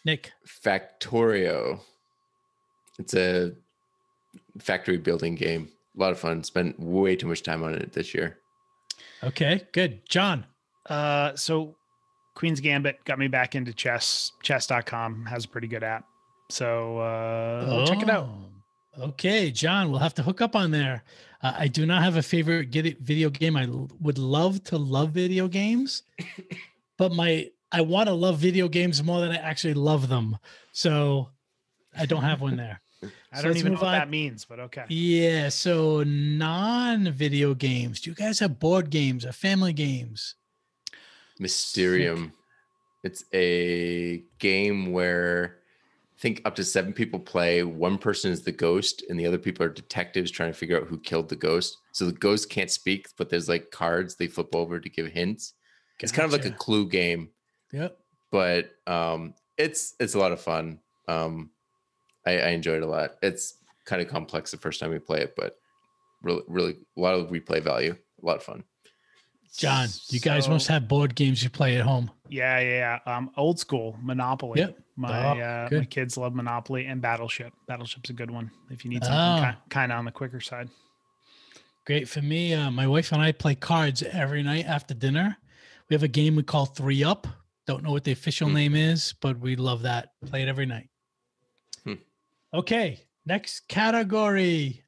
Nick? Factorio. It's a factory building game. A lot of fun. Spent way too much time on it this year. Okay, good. John? So Queen's Gambit got me back into chess. Chess.com has a pretty good app. So check it out. Okay, John, we'll have to hook up on there. I do not have a favorite video game. I would love to love video games, but I want to love video games more than I actually love them. So I don't have one there. I don't even know what that means, but okay. Yeah, so non-video games. Do you guys have board games or family games? Mysterium. Sick. It's a game where I think up to 7 people play. One person is the ghost, and the other people are detectives trying to figure out who killed the ghost. So the ghost can't speak, but there's like cards they flip over to give hints. Gotcha. It's kind of like a clue game. Yep. But it's a lot of fun. I enjoyed it a lot. It's kind of complex the first time we play it, but really a lot of replay value. A lot of fun. John, you guys must have board games you play at home. Yeah. Old school Monopoly. Yep. My kids love Monopoly and Battleship. Battleship's a good one if you need something kind of on the quicker side. Great. For me, my wife and I play cards every night after dinner. We have a game we call 3 Up. Don't know what the official name is, but we love that. Play it every night. Okay. Next category.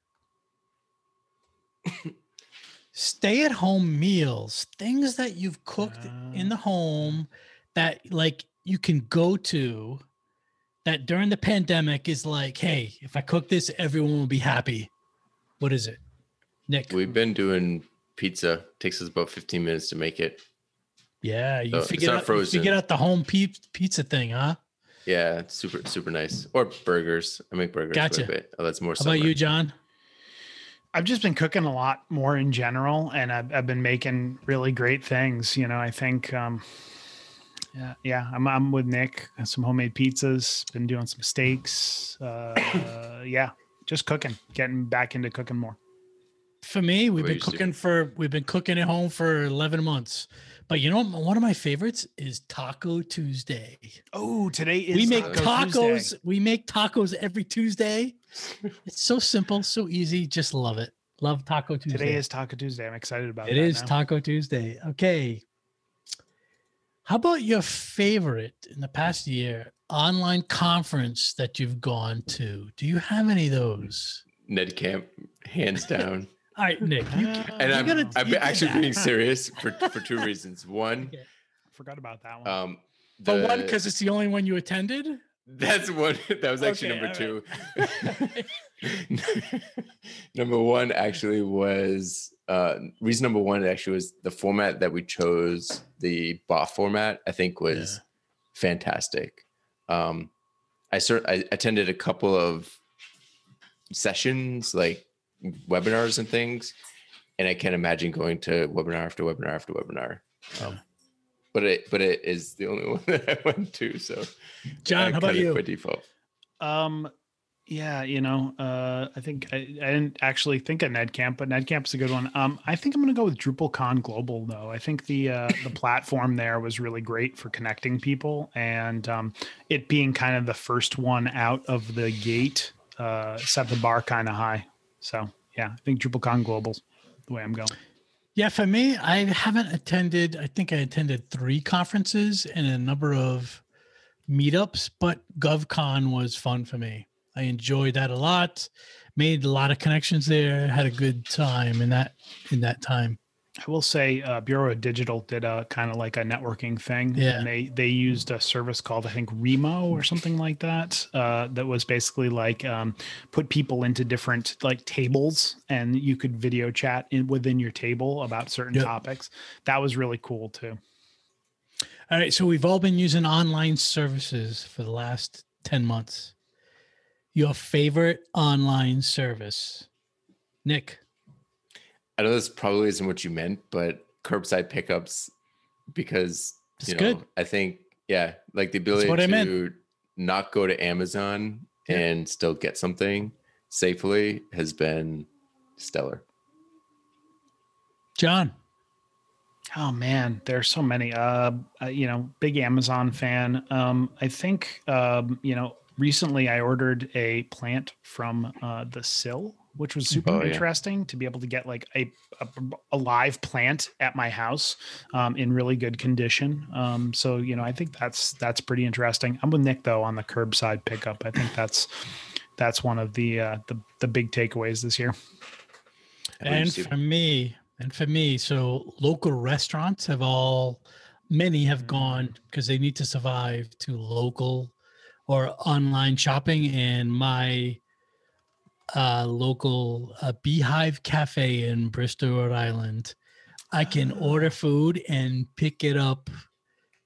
Stay-at-home meals, things that you've cooked in the home that like you can go to that during the pandemic is like, hey, if I cook this, everyone will be happy. What is it, Nick? We've been doing pizza. Takes us about 15 minutes to make it. Yeah, you figured out the home pizza thing, huh? Yeah, it's super nice. Or burgers. I make burgers quite a bit. Oh, that's more. How about you, John? I've just been cooking a lot more in general, and I've been making really great things. You know, I think, I'm with Nick. Some homemade pizzas. Been doing some steaks. Just cooking. Getting back into cooking more. For me, we've been cooking at home for 11 months. But you know, one of my favorites is Taco Tuesday. Oh, today is we make tacos. Tuesday. We make tacos every Tuesday. It's so simple, so easy. Just love it. Love Taco Tuesday. Today is Taco Tuesday. I'm excited about it. It is Taco Tuesday. Okay. How about your favorite in the past year online conference that you've gone to? Do you have any of those? NetCamp, hands down. All right, Nick. I'm actually being serious for 2 reasons. One, I forgot about that one. One, because it's the only one you attended. That's one. That was actually number 2. Number 1 actually was reason number 1 actually was the format that we chose. The bot format I think was fantastic. I attended a couple of sessions like webinars and things, and I can't imagine going to webinar after webinar after webinar. But it is the only one that I went to. So, John, how about you? By default. I think I didn't actually think of NetCamp, but NetCamp's a good one. I think I'm going to go with DrupalCon Global though. I think the platform there was really great for connecting people, and it being kind of the first one out of the gate set the bar kind of high. So yeah, I think DrupalCon Global's the way I'm going. Yeah, for me, I haven't attended. I think I attended 3 conferences and a number of meetups, but GovCon was fun for me. I enjoyed that a lot. Made a lot of connections there. Had a good time in that time. I will say Bureau of Digital did a kind of like a networking thing. Yeah. And they used a service called, I think, Remo or something like that. That was basically like put people into different like tables, and you could video chat within your table about certain topics. That was really cool too. All right. So we've all been using online services for the last 10 months. Your favorite online service, Nick? I know this probably isn't what you meant, but curbside pickups because, It's good. I think, like the ability to not go to Amazon and still get something safely has been stellar. John. Oh man, there's so many. Big Amazon fan. I think recently I ordered a plant from the Sill, which was super interesting to be able to get like a live plant at my house in really good condition. So I think that's pretty interesting. I'm with Nick though on the curbside pickup. I think that's one of the big takeaways this year. And for me, so local restaurants many have gone because they need to survive to local or online shopping. And my local Beehive Cafe in Bristol, Rhode Island, I can order food and pick it up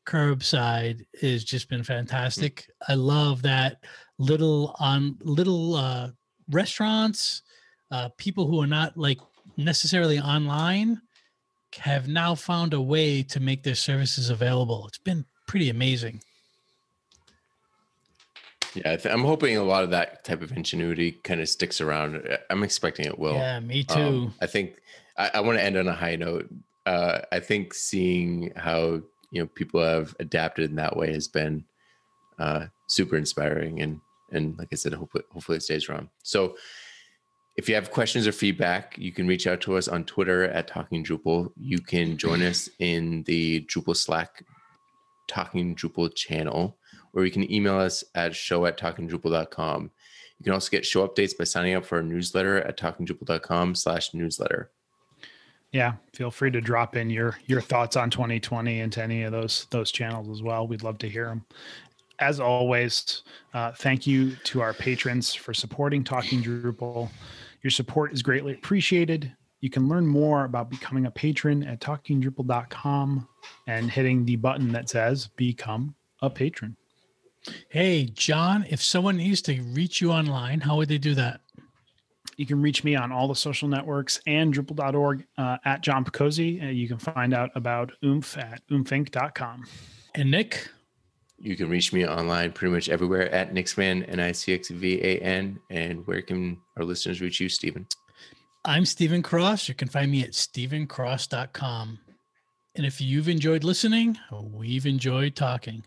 curbside. Has just been fantastic. I love that little restaurants, people who are not like necessarily online have now found a way to make their services available. It's been pretty amazing. Yeah, I'm hoping a lot of that type of ingenuity kind of sticks around. I'm expecting it will. Yeah, me too. I think I want to end on a high note. I think seeing how people have adapted in that way has been super inspiring, and like I said, hopefully it stays around. So if you have questions or feedback, you can reach out to us on Twitter at Talking Drupal. You can join us in the Drupal Slack Talking Drupal channel, or you can email us at show@talkingdrupal.com. You can also get show updates by signing up for our newsletter at talkingdrupal.com/newsletter. Yeah, feel free to drop in your thoughts on 2020 into any of those channels as well. We'd love to hear them. As always, thank you to our patrons for supporting Talking Drupal. Your support is greatly appreciated. You can learn more about becoming a patron at talkingdrupal.com and hitting the button that says Become a Patron. Hey, John, if someone needs to reach you online, how would they do that? You can reach me on all the social networks and Drupal.org at John Picozzi. You can find out about Oomph at oomphinc.com. And Nick? You can reach me online pretty much everywhere at Nixvan, NICXVAN. And where can our listeners reach you, Stephen? I'm Stephen Cross. You can find me at stephencross.com. And if you've enjoyed listening, we've enjoyed talking.